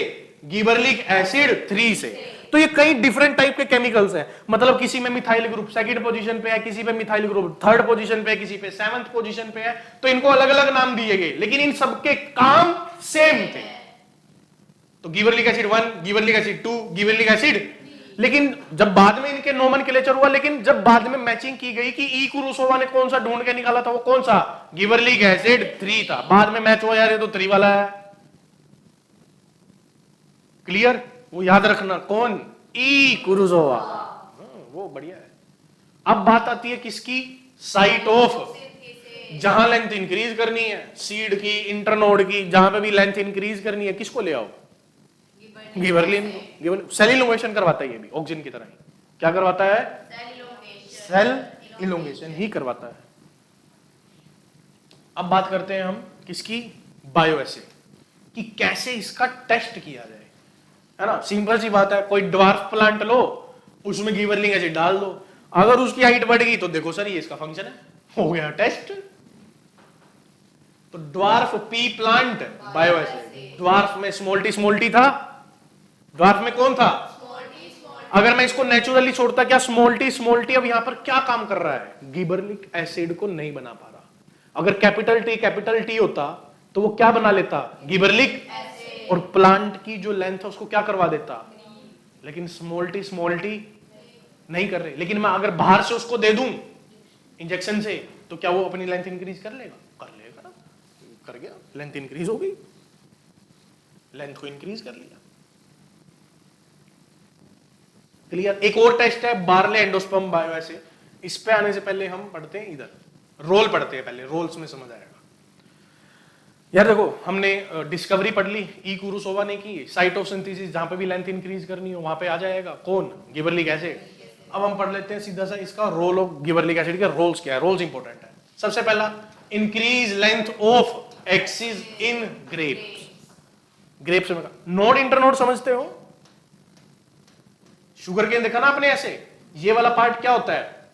गिबरलिक एसिड 3 से। तो ये कई डिफरेंट टाइप के केमिकल्स हैं, मतलब किसी में मिथाइल ग्रुप सेकंड पोजीशन पे है, किसी पे मिथाइल ग्रुप थर्ड पोजीशन पे है, किसी पे 7th पोजीशन पे है, तो इनको अलग अलग नाम दिए गए, लेकिन इन सबके काम सेम थे। तो gibberellic acid 1, gibberellic acid 2, gibberellic acid. लेकिन जब बाद में इनके नोमेनक्लेचर हुआ, लेकिन जब बाद में मैचिंग की गई कि ई कुरोसावा ने कौन सा ढूंढ के निकाला था, वो कौन सा, गिबरलिक एसिड 3 था। बाद में मैच हुआ यार ये तो 3 वाला है, क्लियर, वो याद रखना, कौन, ई कुरोसावा, वो बढ़िया है। अब बात आती है किसकी, साइट ऑफ, जहां लेंथ इंक्रीज करनी है, सीड की, इंटरनोड की, जहां पे भी लेंथ इंक्रीज करनी है, किसको ले आओ, गिबरलिन। सेल इलोंगेशन करवाता है ये भी, ऑक्सीजन की तरह ही। क्या करवाता है, सेल इलोंगेशन ही करवाता है। अब बात करते हैं हम किसकी, बायोएसिड, कि कैसे इसका टेस्ट किया जाए, है ना। सिंपल सी बात है, कोई ड्वार्फ प्लांट लो, उसमें गिबरलिक एसिड डाल दो, अगर उसकी हाइट बढ़ गई तो देखो सर ये इसका फंक्शन है, हो गया टेस्ट। तो ड्वार्फ पी प्लांट बायोएसिड, ड्वार्फ में स्मॉल्टी था, ड्वार्फ में कौन था, अगर मैं इसको नेचुरली छोड़ता, क्या स्मॉल्टी अब यहां पर क्या काम कर रहा है, गिबरलिक एसिड को नहीं बना पा रहा। अगर कैपिटल टी होता तो वो क्या बना लेता, गिबरलिक, और प्लांट की जो लेंथ है उसको क्या करवा देता, लेकिन स्मॉल्टी नहीं कर रहे। लेकिन मैं अगर बाहर से उसको दे दूं इंजेक्शन से, तो क्या वो अपनी लेंथ इंक्रीज कर लेगा, कर लेगा ना, कर गया, लेंथ इंक्रीज हो गई, लेंथ को इंक्रीज कर लिया, क्लियर। एक और टेस्ट है बार्ले एंडोस्पर्म बायोएसिड, इस पे आने से पहले हम पढ़ते हैं इधर, रोल पढ़ते हैं पहले, रोल्स में समझ आएगा। यार देखो, हमने डिस्कवरी पढ़ ली, ई कुरोसावा ने की, साइट ऑफ सिंथेसिस जहां पे भी लेंथ इंक्रीज करनी हो वहां पे आ जाएगा कौन, गिबरलिक एसिड। अब हम पढ़ लेते हैं सीधा सा इसका रोल ऑफ गिबरलिक एसिड के रोल्स क्या है, रोल्स इंपॉर्टेंट है। सबसे पहला, increase length of axis in grapes, grapes में नोड इंटरनोड समझते हो, शुगर केन देखा ना आपने ऐसे, ये वाला पार्ट क्या होता है,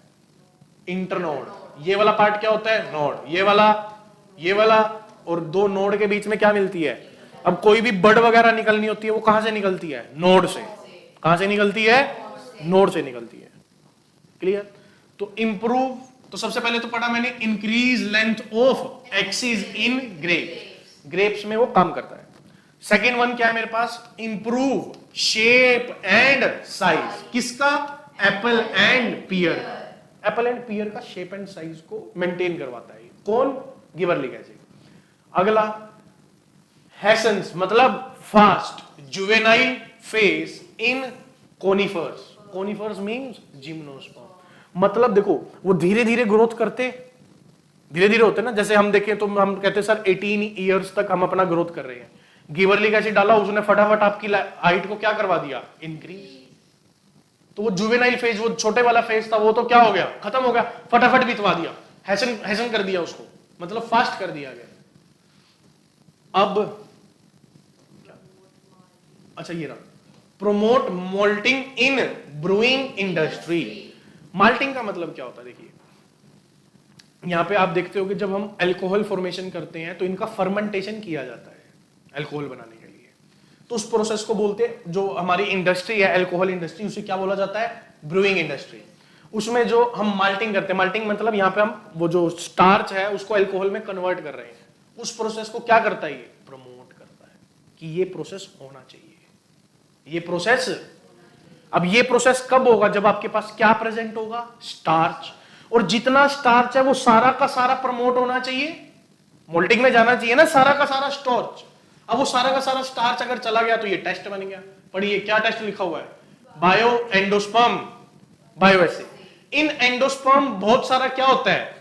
इंटरनोड, ये वाला पार्ट क्या होता है, नोड, ये वाला, और दो नोड के बीच में क्या मिलती है। अब कोई भी बड वगैरह निकलनी होती है वो कहां से निकलती है, नोड से। कहां से निकलती है, नोड से निकलती है, क्लियर। तो इंप्रूव, तो सबसे पहले तो पढ़ा मैंने increase length of axis in grapes, grapes में वो काम करता है। सेकेंड वन क्या है मेरे पास, इंप्रूव शेप एंड साइज, किसका, apple and pear, apple and pear का शेप एंड साइज को मेंटेन करवाता है कौन, गिबरलिक एसिड। अगला, हैसेंस मतलब fast juvenile phase in conifers, conifers means gymnosperm, मतलब देखो वो धीरे धीरे ग्रोथ करते, धीरे धीरे होते ना, जैसे हम देखें तो हम कहते हैं सर 18 ईयर्स तक हम अपना ग्रोथ कर रहे हैं, गिबरलिक एसिड डाला उसने फटाफट आपकी हाइट को क्या करवा दिया, इंक्रीज। तो वो जुवेनाइल फेज, वो छोटे वाला फेज था, वो तो क्या हो गया, खत्म हो गया, फटाफट बितवा दिया, हैसन कर दिया उसको, मतलब फास्ट कर दिया गया। अब अच्छा ये रहा, प्रोमोट मोल्टिंग इन ब्रूइंग इंडस्ट्री। माल्टिंग का मतलब क्या होता है, देखिए यहां पे आप देखते हो कि जब हम अल्कोहल फॉर्मेशन करते हैं तो इनका फर्मेंटेशन किया जाता है अल्कोहल बनाने के लिए, तो उस प्रोसेस को बोलते हैं, जो हमारी इंडस्ट्री है अल्कोहल इंडस्ट्री, उसे क्या बोला जाता है, ब्रूइंग इंडस्ट्री। उसमें जो हम माल्टिंग करते हैं, माल्टिंग मतलब यहाँ पे हम वो जो स्टार्च है उसको अल्कोहल में कन्वर्ट कर रहे हैं, उस प्रोसेस को क्या करता है, ये प्रमोट करता है कि ये प्रोसेस होना चाहिए, ये प्रोसेस। अब ये प्रोसेस कब होगा, जब आपके पास क्या प्रेजेंट होगा, स्टार्च, और जितना स्टार्च है वो सारा का सारा प्रमोट होना चाहिए, मोल्टिंग में जाना चाहिए ना सारा का सारा स्टार्च। अब वो सारा का सारा स्टार्च अगर चला गया तो ये टेस्ट बन गया। पढ़िए क्या टेस्ट लिखा हुआ है, बायो एंडोस्पर्म बायो एसिड। इन एंडोस्पर्म बहुत सारा क्या होता है,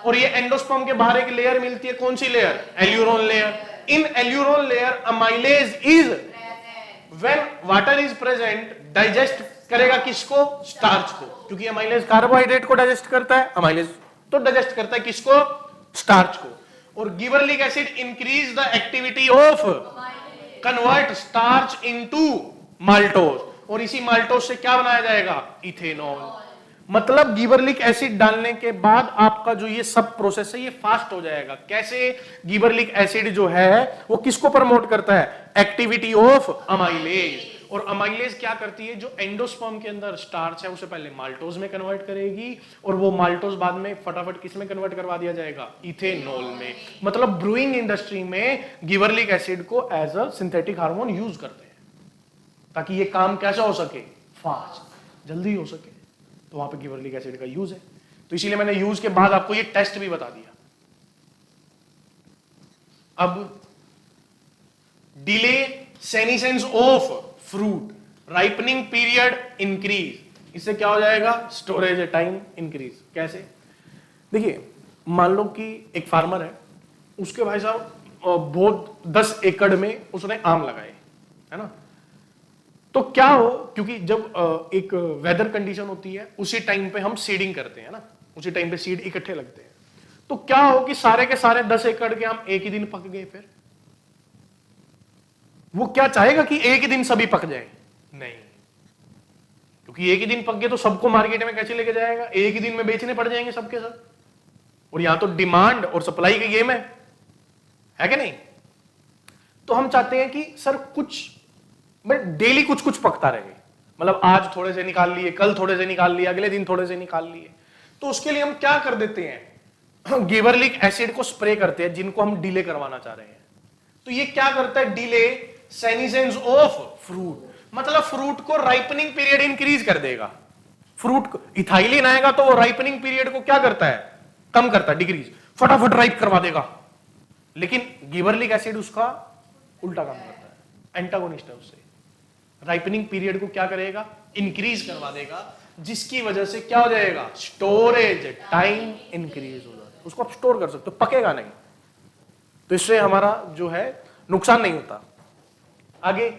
और ये एंडोस्पर्म के बाहर एक लेयर मिलती है, कौन सी layer, aleurone layer. In aleurone layer amylase is, when water is present, digest करेगा किसको, स्टार्च को, क्योंकि अमाइलेज कार्बोहाइड्रेट को डाइजेस्ट करता है, अमाइलेज तो डाइजेस्ट करता है किसको, स्टार्च को। और gibberellic acid increase the activity of convert starch into maltose, और इसी माल्टोज से क्या बनाया जाएगा, इथेनॉल। मतलब गिबरलिक एसिड डालने के बाद आपका जो ये सब प्रोसेस है ये फास्ट हो जाएगा। कैसे, गिबरलिक एसिड जो है वो किसको प्रमोट करता है, एक्टिविटी ऑफ अमाइलेज। और अमाइलेज क्या करती है, जो एंडोस्पर्म के अंदर स्टार्च है उसे पहले माल्टोज में कन्वर्ट करेगी, और वो माल्टोज बाद में फटाफट किस में कन्वर्ट करवा दिया जाएगा, इथेनॉल में। मतलब ब्रूइंग इंडस्ट्री में गिबरलिक एसिड को as a synthetic hormone use करते हैं, ताकि ये काम कैसा हो सके, फास्ट, जल्दी हो सके। तो वहां पे गिबरलिक एसिड का यूज है। तो इसीलिए मैंने यूज के बाद आपको ये टेस्ट भी बता दिया। अब delay senescence of fruit, ripening period increase, इससे क्या हो जाएगा, स्टोरेज टाइम इंक्रीज। कैसे, देखिए मान लो कि एक फार्मर है, उसके भाई साहब बहुत 10 एकड़ में उसने आम लगाए, है ना। तो क्या हो, क्योंकि जब एक वेदर कंडीशन होती है उसी टाइम पे हम सीडिंग करते हैं ना, उसी टाइम पे सीड इकट्ठे लगते हैं। तो क्या हो कि सारे के सारे 10 एकड़ के आम एक ही दिन पक गए, फिर वो क्या चाहेगा कि एक ही दिन सभी पक जाए, नहीं, क्योंकि एक ही दिन पक गए तो सबको मार्केट में कैसे लेके जाएगा, एक ही दिन में बेचने पड़ जाएंगे सबके सब। और यहां तो डिमांड और सप्लाई का गेम है कि नहीं। तो हम चाहते हैं कि सर कुछ डेली कुछ कुछ पकता रहे, मतलब आज थोड़े से निकाल लिए, कल थोड़े से निकाल लिए, अगले दिन थोड़े से निकाल लिए। तो उसके लिए हम क्या कर देते हैं, गिबरलिक एसिड को स्प्रे करते हैं, जिनको हम डिले करवाना चाह रहे हैं। तो ये क्या करता है, डिले सेनिसेंस ऑफ फ्रूट, मतलब फ्रूट को राइपनिंग पीरियड इंक्रीज कर देगा। फ्रूट को इथाइलिन आएगा तो वो राइपनिंग पीरियड को क्या करता है, कम करता है, डिक्रीज, फटाफट राइप करवा देगा। लेकिन गिबरलिक एसिड उसका उल्टा काम करता है, एंटागोनिस्ट है उससे, राइपनिंग पीरियड को क्या करेगा, इंक्रीज करवा देगा, जिसकी वजह से क्या हो जाएगा, स्टोरेज टाइम इंक्रीज हो जाएगा, उसको आप स्टोर कर सकते हो, पकेगा नहीं। तो इससे हमारा जो है नुकसान नहीं होता। आगे,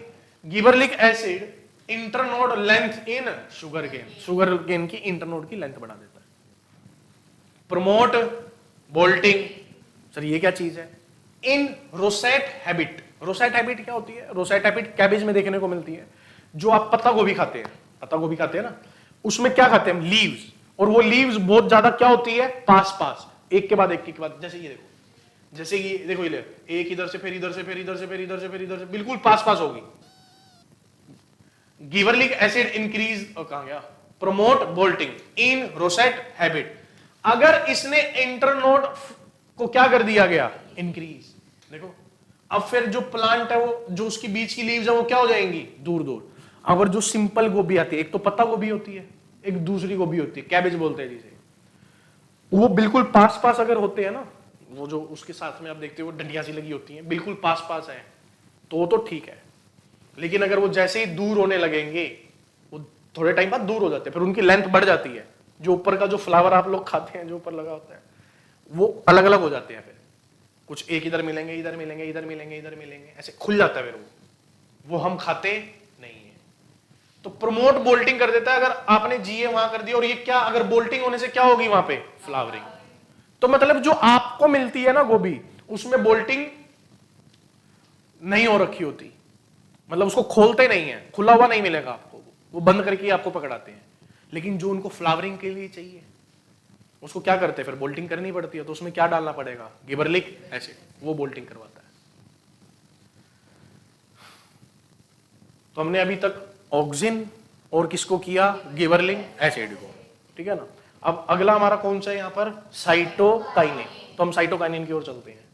gibberellic acid internode length in sugarcane की इंटरनोड की लेंथ बढ़ा देता है। प्रमोट बोल्टिंग, सर ये क्या चीज है, इन रोसेट हैबिट। रोसेट हैबिट क्या होती है, रोसेट हैबिट कैबेज में देखने को मिलती है। जो आप पत्ता गोभी खाते हैं, पत्ता गोभी खाते हैं ना, उसमें क्या खाते हैं, लीव्स, और वो लीव्स बहुत ज्यादा क्या होती है, पास पास, एक के बाद एक के बाद, जैसे ये देखो, जैसे ये देखो, ये एक इधर से फिर इधर से फिर इधर से फिर इधर से फिर इधर से, बिल्कुल पास पास होगी। गिबरलिक एसिड इंक्रीज, कहां गया, प्रमोट बोल्टिंग इन रोसेट हैबिट। अगर इसने इंटरनोड को क्या कर दिया गया, इंक्रीज, देखो अब फिर जो प्लांट है वो, जो उसकी बीच की लीव्स है वो क्या हो जाएंगी, दूर दूर। अगर जो सिंपल गोभी आती है, एक तो पत्ता गोभी होती है, एक दूसरी गोभी होती है, कैबेज बोलते हैं जिसे, वो बिल्कुल पास पास अगर होते हैं ना, वो जो उसके साथ में आप देखते हो डंडियां सी लगी होती हैं, बिल्कुल पास पास है तो ठीक है। लेकिन अगर वो जैसे ही दूर होने लगेंगे, वो थोड़े टाइम बाद दूर हो जाते हैं, फिर उनकी लेंथ बढ़ जाती है। जो ऊपर का जो फ्लावर आप लोग खाते हैं, जो ऊपर लगा होता है, वो अलग अलग हो जाते हैं। फिर कुछ एक इधर मिलेंगे, इधर मिलेंगे, इधर मिलेंगे, इधर मिलेंगे, ऐसे खुल जाता है। फिर वो हम खाते नहीं है। तो प्रमोट बोल्टिंग कर देता है। अगर आपने जीए वहां कर दिया, और ये क्या, अगर बोल्टिंग होने से क्या होगी वहां पे, फ्लावरिंग। तो मतलब जो आपको मिलती है ना गोभी, उसमें बोल्टिंग नहीं हो रखी होती, मतलब उसको खोलते नहीं है, खुला हुआ नहीं मिलेगा आपको, वो बंद करके आपको पकड़ाते हैं। लेकिन जो उनको फ्लावरिंग के लिए चाहिए, उसको क्या करते हैं, फिर बोल्टिंग करनी पड़ती है। तो उसमें क्या डालना पड़ेगा, गिबरलिक एसिड, वो बोल्टिंग करवाता है। तो हमने अभी तक ऑक्सिन और किसको किया, गिबरलिक एसिड को, ठीक है ना। अब अगला हमारा कौन सा है यहां पर, साइटोकाइनिन। तो हम साइटोकाइनिन की ओर चलते हैं।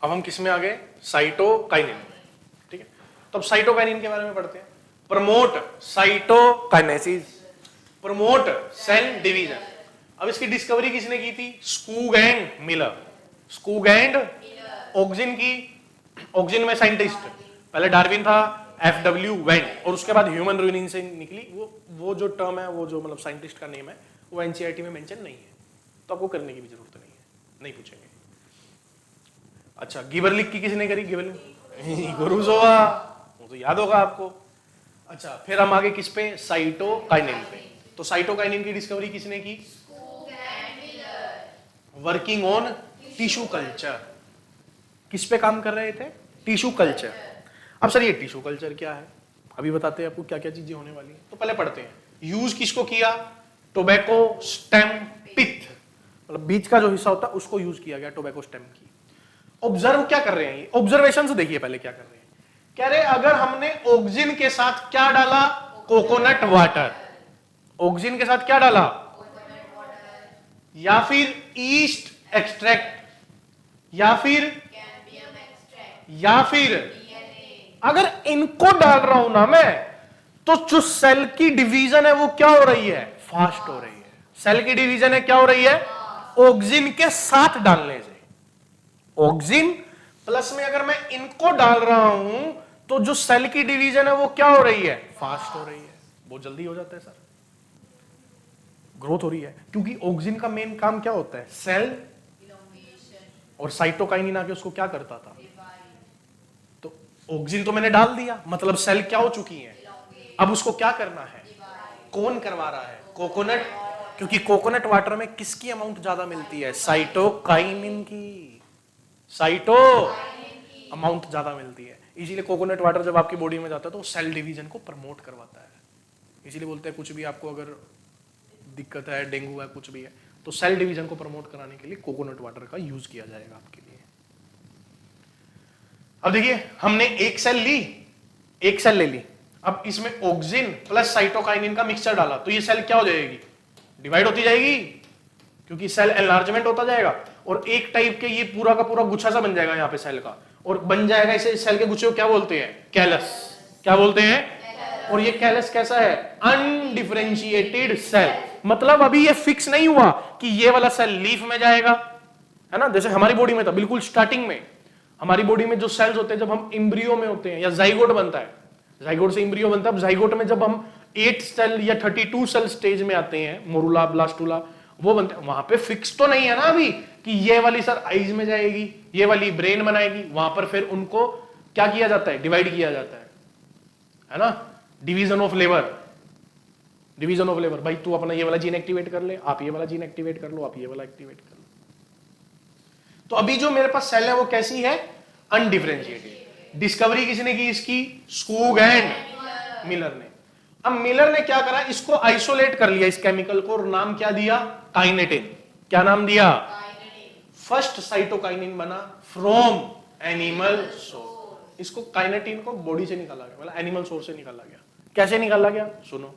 अब हम किस में आ गए, साइटोकाइनिन में, ठीक है। तो अब साइटोकाइनिन के बारे में पढ़ते हैं। Promote cytokinesis, promote cell division. अब इसकी डिस्कवरी किसने की थी, Skoog and Miller, Skoog and auxin की, ऑक्सिन में साइंटिस्ट पहले डार्विन था, FW वेंट, और उसके बाद ह्यूमन रूनिंग से निकली। वो जो टर्म है, वो जो मतलब साइंटिस्ट का नेम है, वो एनसीईआरटी में मेंशन नहीं है, तो आपको करने की भी जरूरत नहीं है, नहीं पूछेंगे। अच्छा, गिबरलिक की किसने करी, गिबरलिक गुरुजोवा, वो तो याद होगा आपको। अच्छा, फिर हम आगे किस पे, साइटोकाइनिन पे। तो साइटोकाइनिन की डिस्कवरी किसने की, वर्किंग ऑन टिश्यू कल्चर। किस पे काम कर रहे थे, टिश्यू कल्चर। अब सर ये टिश्यू कल्चर क्या है, अभी बताते हैं आपको क्या क्या चीजें होने वाली है। तो पहले पढ़ते हैं, यूज किसको किया, टोबैको स्टेम पिथ, मतलब बीज का जो हिस्सा होता है उसको यूज किया गया टोबैको स्टेम की। ऑब्जर्व क्या कर रहे हैं, ऑब्जर्वेशन से देखिए पहले क्या कर रहे हैं। कह रहे अगर हमने ऑक्सिन के साथ क्या डाला, कोकोनट वाटर, ऑक्सिन के साथ क्या डाला, या फिर ईस्ट एक्सट्रैक्ट, या फिर अगर इनको डाल रहा हूं ना मैं, तो जो सेल की डिवीजन है वो क्या हो रही है, फास्ट हो रही है। सेल की डिवीजन है क्या हो रही है, ऑक्सिन के साथ डालने से। ऑक्सिन प्लस में अगर मैं इनको डाल रहा हूं तो जो सेल की डिवीजन है वो क्या हो रही है, फास्ट हो रही है, बहुत जल्दी हो जाता है सर, ग्रोथ हो रही है। क्योंकि ऑक्सिन का मेन काम क्या होता है, सेल, और साइटोकाइनिन आके उसको क्या करता था, तो ऑक्सिन तो मैंने डाल दिया, मतलब सेल क्या हो चुकी है, अब उसको क्या करना है, कौन करवा रहा है, कोकोनट, क्योंकि कोकोनट वाटर में किसकी अमाउंट ज्यादा मिलती है, साइटोकाइनिन की, साइटो अमाउंट ज्यादा मिलती है। इसीलिए कोकोनट वाटर जब आपकी बॉडी में जाता है तो सेल डिवीजन को प्रमोट करवाता है। इसीलिए बोलते हैं कुछ भी आपको अगर दिक्कत है, डेंगू है, कुछ भी है, तो सेल डिवीजन को प्रमोट कराने के लिए कोकोनट वाटर का यूज किया जाएगा आपके लिए। अब देखिए हमने एक सेल ली, एक सेल ले ली, अब इसमें ऑक्सिन प्लस साइटोकाइनिन का मिक्सचर डाला, तो ये सेल क्या हो जाएगी, डिवाइड होती जाएगी, क्योंकि सेल एनलार्जमेंट होता जाएगा, और एक टाइप के ये पूरा का पूरा गुच्छा सा बन जाएगा यहाँ पे सेल का, और बन जाएगा इसे, सेल के गुच्छे को क्या बोलते हैं, कैलस, क्या बोलते हैं, और ये कैलस कैसा है, अनडिफरेंशिएटेड सेल, मतलब अभी ये फिक्स नहीं हुआ कि ये वाला सेल लीफ में जाएगा, है ना, जैसे हमारी बॉडी में था बिल्कुल स्टार्टिंग में। हमारी बॉडी में जो सेल्स होते हैं जब हम एम्ब्रियो में होते हैं या जाइगोट बनता है, जाइगोट से एम्ब्रियो बनता है, जाइगोट में जब हम 8 सेल या 32 सेल स्टेज में आते हैं, मोरुला ब्लास्टुला वो बनते हैं, वहां पे फिक्स तो नहीं है ना अभी कि ये वाली सर आईज में जाएगी, ये वाली ब्रेन बनाएगी, वहां पर फिर उनको क्या किया जाता है, डिवाइड किया जाता है ना, division of labour, division of labour, भाई तू अपना ये वाला जीन एक्टिवेट कर ले, आप ये वाला जीन एक्टिवेट कर लो, आप ये वाला एक्टिवेट कर लो। तो अभी जो मेरे पास सेल है वो कैसी है, अनडिफरेंशिएटेड। डिस्कवरी किसने की इसकी, स्कूग एंड मिलर ने। अब मिलर ने क्या करा, इसको आइसोलेट कर लिया इस केमिकल को, और नाम क्या दिया, काइनेटिन। क्या नाम दिया, फर्स्ट साइटोकाइनिन बना फ्रॉम एनिमल सोर्स। इसको काइनेटिन को बॉडी से निकाला गया, मतलब एनिमल सोर्स से निकाला गया। कैसे निकाला गया, सुनो,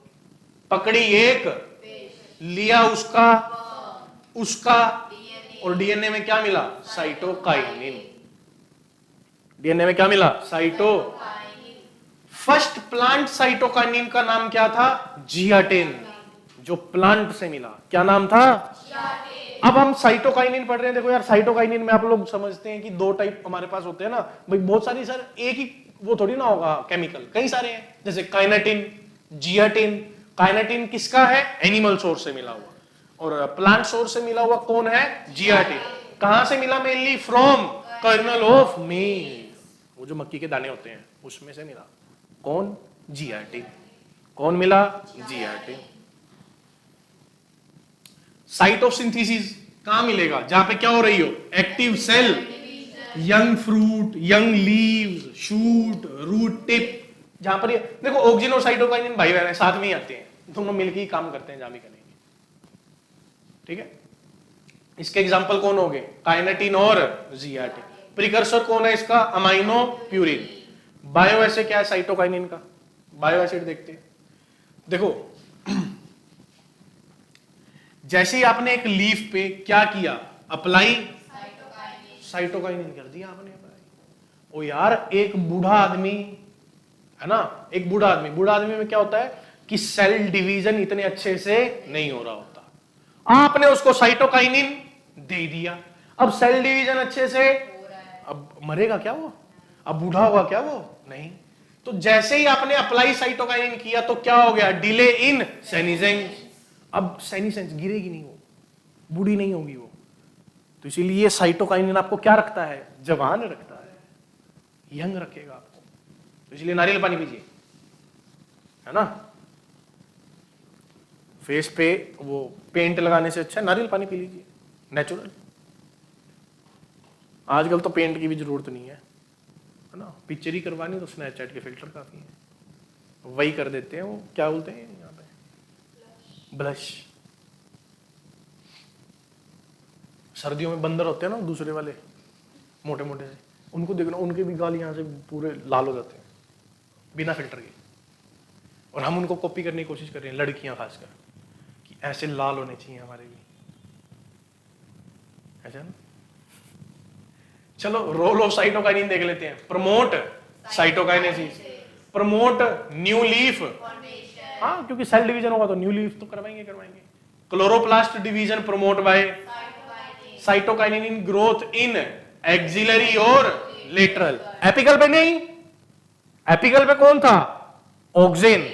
पकड़ी एक, लिया उसका, और डीएनए में क्या मिला, साइटोकाइनिन। डीएनए में क्या मिला, साइटोकाइनिन। फर्स्ट प्लांट साइटोकाइनिन का नाम क्या था, जियाटिन, जो प्लांट से मिला, क्या नाम था, जियाटिन। अब हम साइटोकाइनिन पढ़ रहे हैं, देखो यार साइटोकाइनिन में आप लोग समझते हैं कि दो टाइप हमारे पास होते हैं ना, भाई बहुत सारी सर एक ही वो थोड़ी ना होगा केमिकल, कई सारे हैं, जैसे काइनेटिन, जियाटिन। काइनेटिन किसका है, एनिमल सोर्स से मिला हुआ, और प्लांट सोर्स से मिला हुआ कौन है, जियाटिन। कहां से मिला, मेनली फ्रॉम कर्नल ऑफ मेज, वो जो मक्की के दाने होते हैं उसमें से मिला, कौन, जियाटिन। कौन मिला, जियाटिन। साइट ऑफ सिंथेसिस कहां मिलेगा, जहां पे क्या हो रही हो, active cell, young fruit, young leaves, shoot, root tip, जहां पर ये देखो ऑक्सिन और साइटोकाइनिन भाई बहन साथ में ही आते हैं, दोनों मिलकर ही काम करते हैं, जहां भी करेंगे, ठीक है। इसके एग्जांपल कौन हो गए, काइनेटिन और जियाटिन। प्रिकर्सर कौन है इसका, अमाइनो प्यूरिन। बायो एसिड क्या है साइटोकाइनिन का, बायो एसिड देखते हैं। देखो जैसे ही आपने एक लीफ पे क्या किया, अप्लाई साइटोकाइनिन कर दिया आपने अप्लाई। ओ यार, एक बूढ़ा आदमी है ना, एक बूढ़ा आदमी में क्या होता है कि सेल डिवीजन इतने अच्छे से नहीं हो रहा होता, आपने उसको साइटोकाइनिन दे दिया, अब सेल डिवीजन अच्छे से, अब मरेगा क्या वो, अब बूढ़ा होगा क्या वो, नहीं। तो जैसे ही आपने अप्लाई साइटोकाइनिन किया तो क्या हो गया, डिले इन सेनिसेंस, अब सेनिसेंस गिरेगी नहीं, वो बूढ़ी नहीं होगी वो। तो इसीलिए साइटोकाइनिन आपको क्या रखता है, जवान रखता है, यंग रखेगा आपको। तो इसलिए नारियल पानी पीजिए, है ना। फेस पे वो पेंट लगाने से अच्छा नारियल पानी पी लीजिए, नेचुरल। आजकल तो पेंट की भी जरूरत नहीं है ना, पिक्चर ही करवानी तो स्नैपचैट के फिल्टर काफी हैं, वही कर देते हैं। वो क्या बोलते हैं यहाँ पे, ब्लश। सर्दियों में बंदर होते हैं ना दूसरे वाले मोटे मोटे से, उनको देखना, उनके भी गाल यहाँ से पूरे लाल हो जाते हैं बिना फिल्टर के, और हम उनको कॉपी करने की कोशिश कर रहे हैं, लड़कियां खासकर, कि ऐसे लाल होने चाहिए हमारे भी, ऐसा ना। चलो रोल ऑफ साइटोकाइनिन देख लेते हैं। Promote cytokinesis, promote new leaf, हाँ क्योंकि सेल डिवीजन होगा तो न्यू लीफ तो करवाएंगे। Chloroplast division promote by cytokinin in growth in axillary और लेटरल। एपिकल पे नहीं, एपिकल पे कौन था, ऑक्सिन।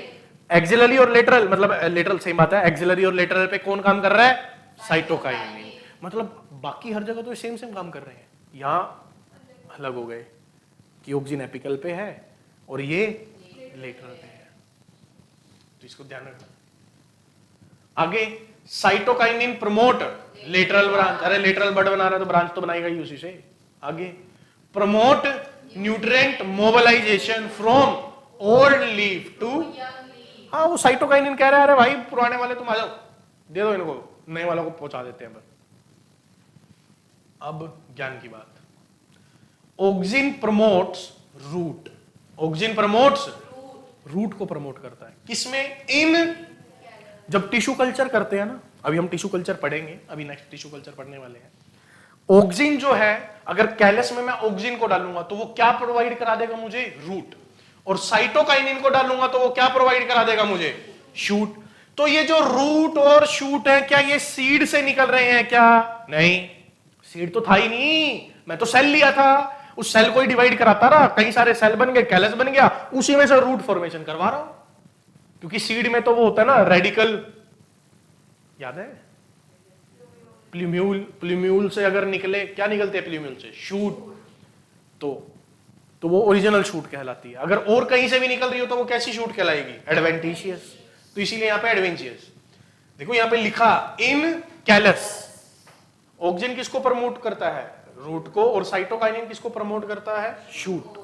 एक्सिलरी और लेटरल, मतलब लेटरल सेम बात है, एक्सिलरी और लेटरल पे कौन काम कर रहा है, साइटोकाइनिन। मतलब बाकी हर जगह तो सेम काम कर रहे हैं, यहां अलग हो गए कि ऑक्सिन एपिकल पे है और ये लेटरल पे है, तो इसको ध्यान रखना। आगे साइटोकाइनिन प्रमोट लेटरल ब्रांच, अरे लेटरल बड बना रहा है तो ब्रांच तो बनाएगा ही उसी से। आगे promote nutrient mobilization from old leaf to, हाँ वो साइटोकाइनिन कह रहा है, अरे भाई पुराने वाले तुम आ जाओ, दे दो इनको, नए वालों को पहुंचा देते हैं। अब ज्ञान की बात, auxin promotes root, auxin promotes root को प्रमोट करता है, किसमें, इन, जब टिश्यू कल्चर करते हैं ना, अभी हम टिश्यू कल्चर पढ़ेंगे, अभी नेक्स्ट टिश्यू कल्चर पढ़ने वाले हैं। ऑक्सिन जो है, अगर कैलस में मैं ऑक्सिन को डालूंगा तो वो क्या प्रोवाइड करा देगा मुझे, रूट, और साइटोकाइनिन को डालूंगा तो वो क्या प्रोवाइड करा देगा मुझे, शूट। तो ये जो रूट और शूट है, क्या ये सीड से निकल रहे हैं क्या, नहीं, सीड तो था ही नहीं, मैं तो सेल लिया था, उस सेल को ही डिवाइड कराता रहा, कई सारे सेल बन गए, कैलस बन गया, उसी में से रूट फॉर्मेशन करवा रहा हूं। क्योंकि सीड में तो वो होता है ना रेडिकल, याद है, प्लूम्यूल से अगर निकले, क्या निकलते हैं प्लूम्यूल से, शूट, तो वो ओरिजिनल शूट कहलाती है। अगर और कहीं से भी निकल रही हो तो वो कैसी शूट कहलाएगी, एडवेंटिशियस। तो इसीलिए यहां पे एडवेंटिशियस, देखो यहां पे लिखा इन कैलस, ऑक्सिन किसको प्रमोट करता है, रूट को, और साइटोकाइनिन किसको प्रमोट करता है, शूट।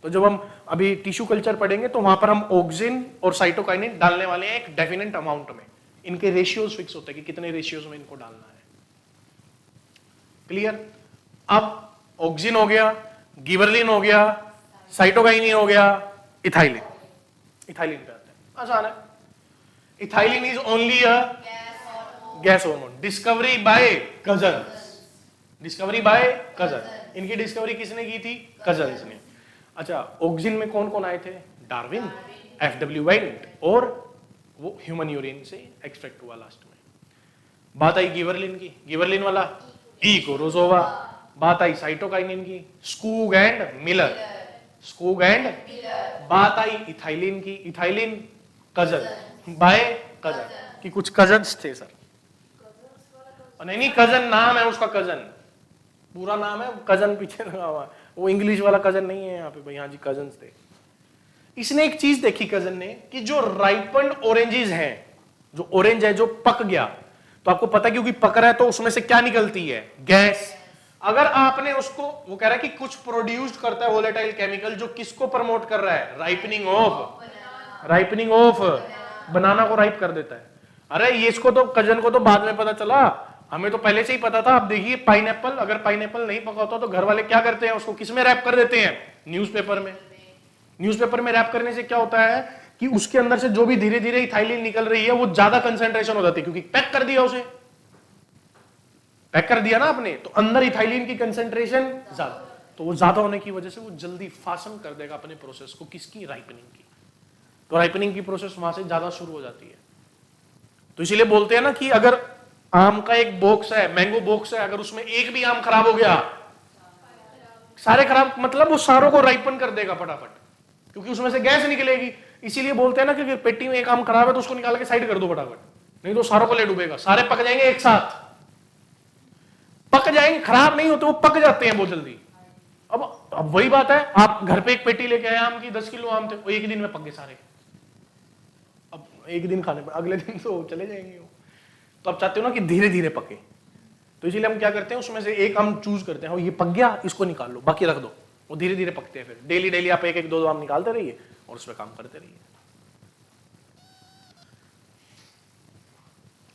तो जब हम अभी टिश्यू कल्चर पढ़ेंगे तो वहां पर हम ऑक्सिन और साइटोकाइनिन डालने वाले हैं एक डेफिनेट अमाउंट में, इनके रेशियोज फिक्स होते हैं कि कितने रेशियोज में इनको डालना है। क्लियर। अब ऑक्सिन हो गया, गिबरलिन हो गया, साइटोकाइनिन हो गया, इथाइलिन, इथाइलिन पे आते हैं, आसान है। Ethylene is only a gas hormone, discovery by cousins, discovery by cousin, इनकी डिस्कवरी किसने की थी, कजन्स ने। अच्छा, ऑक्सिन में कौन कौन आए थे, डार्विन, एफडब्ल्यू वेंट, और वो ह्यूमन यूरिन से एक्सट्रैक्ट हुआ लास्ट में। बात आई गिबरलिन की, गिबरलिन वाला ई कोरोजोवा। बात आई साइटोकाइनिन की, Skoog and Miller, Skoog and. बात आई इथाइलिन की, इथाइलिन कजन बाय कजन, कि कुछ कजन्स थे सर, नहीं कजन नाम है उसका, कजन पूरा नाम है, कजन पीछे लगा हुआ, वो इंग्लिश वाला कजन नहीं है यहाँ पे भाई, हाँ जी कजन्स थे। इसने एक चीज देखी कजन ने, कि जो राइपन्ड ऑरेंजेस हैं, जो ऑरेंज है जो पक गया, तो आपको पता है क्योंकि पक रहा है तो उसमें से क्या निकलती है, गैस। अगर आपने उसको, वो कह रहा है कि कुछ प्रोड्यूस करता है वोलेटाइल केमिकल, जो किसको प्रमोट कर रहा है, राइपनिंग ऑफ, राइपनिंग ऑफ, बनाना को राइप कर देता है। अरे ये इसको तो, कजन को तो बाद में पता चला, हमें तो पहले से ही पता था। अब देखिए पाइनएप्पल, अगर पाइनएप्पल नहीं पका होता तो घर वाले क्या करते हैं, उसको किसमें रैप कर देते हैं, न्यूज़पेपर में। न्यूज़पेपर में रैप करने से क्या होता है कि उसके अंदर से जो भी धीरे धीरे इथाइलिन निकल रही है वो ज्यादा कंसंट्रेशन हो जाती है, क्योंकि पैक कर दिया उसे। पैक कर दिया ना आपने, तो अंदर इथाइलिन की कंसेंट्रेशन ज्यादा, तो वो ज्यादा होने की वजह से वो जल्दी फासन कर देगा अपने प्रोसेस को, किसकी, राइपनिंग की। तो राइपनिंग की प्रोसेस वहां से ज्यादा शुरू हो जाती है। तो इसीलिए बोलते हैं ना कि अगर आम का एक बॉक्स है, मैंगो बॉक्स है, अगर उसमें एक भी आम खराब हो गया, सारे खराब, मतलब वो सारों को राइपन कर देगा फटाफट, क्योंकि उसमें से गैस निकलेगी। इसीलिए बोलते हैं ना कि पेटी में एक आम खराब है तो उसको निकाल के साइड कर दो फटाफट, नहीं तो सारों को ले डूबेगा, सारे पक जाएंगे एक साथ, पक जाएंगे, खराब नहीं होते, वो पक जाते हैं बहुत जल्दी। अब वही बात है, आप घर पे एक पेटी लेके आए आम की, 10 किलो आम थे, वो एक दिन में पक गए सारे। अब एक दिन खाने पर अगले दिन तो चले जाएंगे वो। तो आप चाहते हो ना कि धीरे धीरे पके, तो इसीलिए हम क्या करते हैं, उसमें से एक आम चूज करते हैं, ये पक गया, इसको निकाल लो, बाकी रख दो, वो धीरे धीरे पकते हैं। फिर डेली डेली आप एक एक दो आम निकालते रहिए और उसमें काम करते रहिए।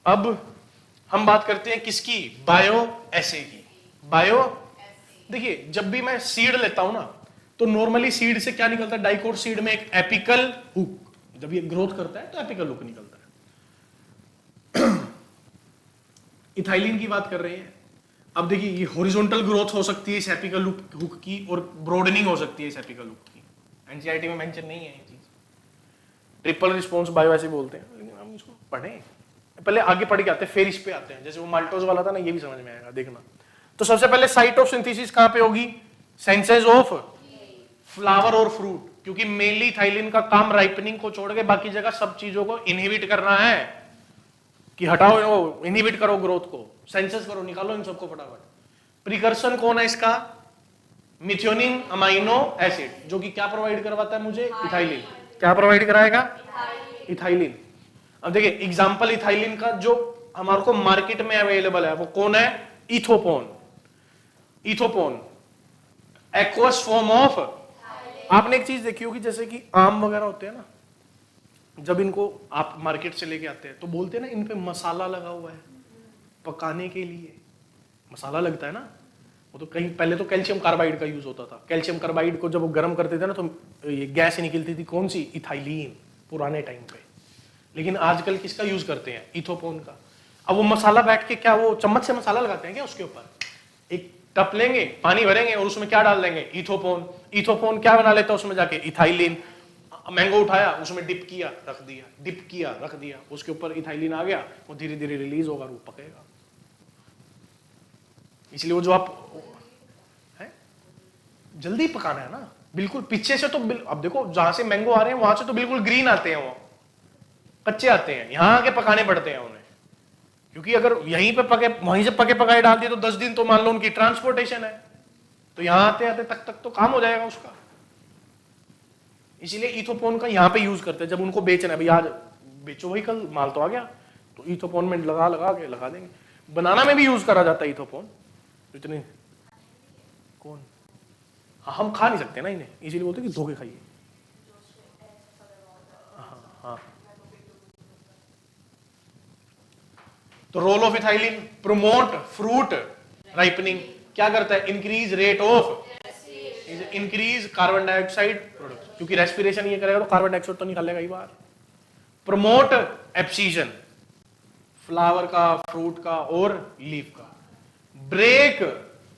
अब हम बात करते हैं किसकी, बायो एसे की। बायो, देखिए जब भी मैं सीड लेता हूं ना, तो नॉर्मली सीड से क्या निकलता है, डाइकोट सीड में एक एपिकल हुक, जब ये ग्रोथ करता है तो एपिकल हुक निकलता है। इथाइलिन की बात कर रहे हैं। अब देखिए ये हॉरिजॉन्टल ग्रोथ हो सकती है इस एपिकल हुक की, और ब्रॉडनिंग हो सकती है इस एपिकल हुक की। एनसीईआरटी में मेंशन नहीं है ये चीज, ट्रिपल रिस्पॉन्स बायो ऐसे बोलते हैं, लेकिन हम इसको पढ़ें, पहले आगे पढ़ के आते हैं, फिर इस पे आते हैं। जैसे वो माल्टोज वाला था ना, ये भी समझ में आएगा, देखना। तो सबसे पहले साइट ऑफ सिंथेसिस कहां पे होगी, सेंसेस ऑफ फ्लावर और फ्रूट, क्योंकि मेनली इथाइलिन का काम राइपनिंग को छोड़ के बाकी जगह सब चीजों को इनहिबिट करना है, कि हटाओ, इनहिबिट करो ग्रोथ को, सेंसेस करो, निकालो इन सबको फटाफट। प्रिकर्सन कौन है इसका, मिथ्योनिन अमाइनो एसिड, जो कि क्या प्रोवाइड करवाता है मुझे, इथाइलिन। क्या प्रोवाइड कराएगा, इथाइलिन। अब देखिए एग्जांपल इथाइलिन का जो हमारे को मार्केट में अवेलेबल है वो कौन है, इथोपोन। इथोपोन एक्वस फॉर्म ऑफ, आपने एक चीज देखी होगी, जैसे कि आम वगैरह होते हैं ना, जब इनको आप मार्केट से लेके आते हैं तो बोलते हैं ना इन पे मसाला लगा हुआ है पकाने के लिए, मसाला लगता है ना। वो तो कहीं पहले तो कैल्शियम कार्बाइड का यूज होता था, कैल्शियम कार्बाइड को जब वो गर्म करते थे ना तो ये गैस निकलती थी, कौन सी, इथाइलिन, पुराने टाइम पे। लेकिन आजकल किसका यूज करते हैं, इथोपोन का। अब वो मसाला बैठ के क्या वो चम्मच से मसाला लगाते हैं क्या उसके ऊपर, एक टप लेंगे, पानी भरेंगे और उसमें क्या डाल देंगे, इथोपोन। इथोपोन क्या बना लेता है उसमें जाके, इथाइलिन। मैंगो उठाया, उसमें डिप किया, रख दिया, डिप किया, रख दिया, उसके ऊपर इथाइलिन आ गया, वो धीरे धीरे रिलीज होगा, वो पकेगा। इसलिए वो जो आप है जल्दी पकाना है ना, बिल्कुल पीछे से तो अब देखो जहां से मैंगो आ रहे हैं वहां से तो बिल्कुल ग्रीन आते हैं, वो कच्चे आते हैं, यहां आके पकाने पड़ते हैं उन्हें, क्योंकि अगर यहीं पे पके, वहीं से पके पकाए डाल दिए तो 10 दिन तो मान लो उनकी ट्रांसपोर्टेशन है, तो यहां आते आते तक तो काम हो जाएगा उसका। इसीलिए इथोपोन का यहां पे यूज करते हैं, जब उनको बेचना है, भाई आज बेचो, वही कल माल तो आ गया, तो इथोपोन में लगा देंगे। बनाना में भी यूज करा जाता है इथोपोन, इतने कौन, हाँ हम खा नहीं सकते ना इन्हें, इसीलिए बोलते हैं कि धो के खाइए। हाँ, तो role of ethylene, promote fruit ripening, क्या करता है, increase rate of, increase carbon dioxide production, क्योंकि रेस्पिरेशन ये करेगा तो कार्बन डाइऑक्साइड तो निकालेगा ही बाहर। प्रमोट एब्सीजन, फ्लावर का, फ्रूट का और लीफ का। Break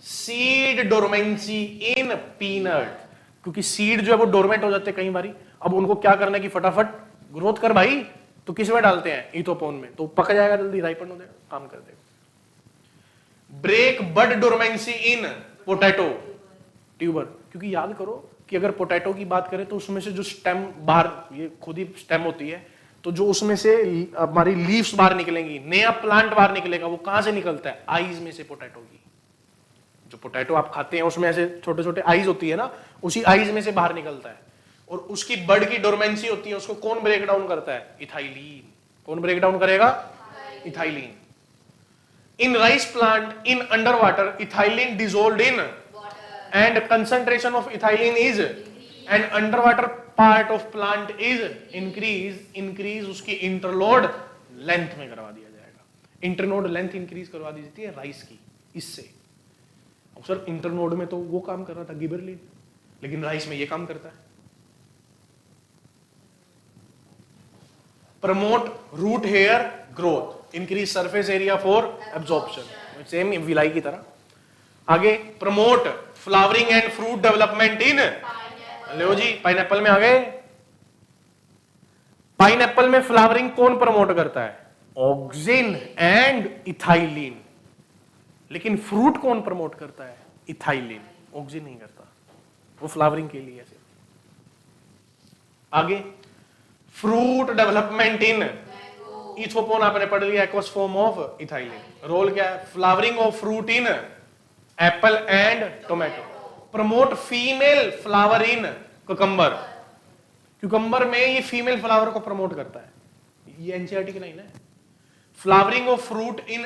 seed dormancy in peanut, क्योंकि सीड जो है वो डोरमेंट हो जाते हैं कई बारी, अब उनको क्या करना है कि फटाफट ग्रोथ कर भाई, तो किस में डालते हैं, इथोपोन में, तो पक जाएगा जल्दी, राइपन हो जाएगा, काम कर देगा। ब्रेक बड डोरमेंसी इन पोटैटो ट्यूबर, क्योंकि याद करो कि अगर पोटैटो की बात करें तो उसमें से जो स्टेम बाहर, ये खुद ही स्टेम होती है, तो जो उसमें से हमारी लीव्स बाहर निकलेंगी, नया प्लांट बाहर निकलेगा, वो कहां से निकलता है, आईज में से पोटैटो की। जो पोटैटो आप खाते हैं उसमें ऐसे छोटे छोटे आईज होती है ना, उसी आईज में से बाहर निकलता है, और उसकी बड की डोरमेंसी होती है, उसको कौन ब्रेक डाउन करता है, इथाइलिन। कौन ब्रेक डाउन करेगा, ethylene. In rice plant in under water, ethylene dissolved in and concentration of ethylene is and underwater part of plant is increase उसकी इंटरनोड लेंथ में करवा दिया जाएगा। इंटरनोड लेंथ इंक्रीज करवा दी जाती है राइस की इससे। अब सर इंटरनोड में तो वो काम कर रहा था गिबरलिन, लेकिन राइस में ये काम करता है। Promote root hair growth, increase surface area for absorption, same villi की तरह। आगे promote flowering and fruit development in, लो जी पाइनएप्पल में आ गए। पाइनएप्पल में फ्लावरिंग कौन प्रमोट करता है? Auxin and ethylene. लेकिन फ्रूट कौन प्रमोट करता है? इथाइलिन। ऑक्सिन नहीं करता, वो फ्लावरिंग के लिए है। आगे फ्रूट डेवलपमेंट इन इथोपोन आपने पढ़ लिया, aqueous form of ethylene. Role क्या है? Flowering of fruit in apple and tomato. Promote female flower in cucumber. Cucumber में ये फीमेल फ्लावर को प्रमोट करता है। ये एनसीईआरटी की लाइन है। Flowering of fruit in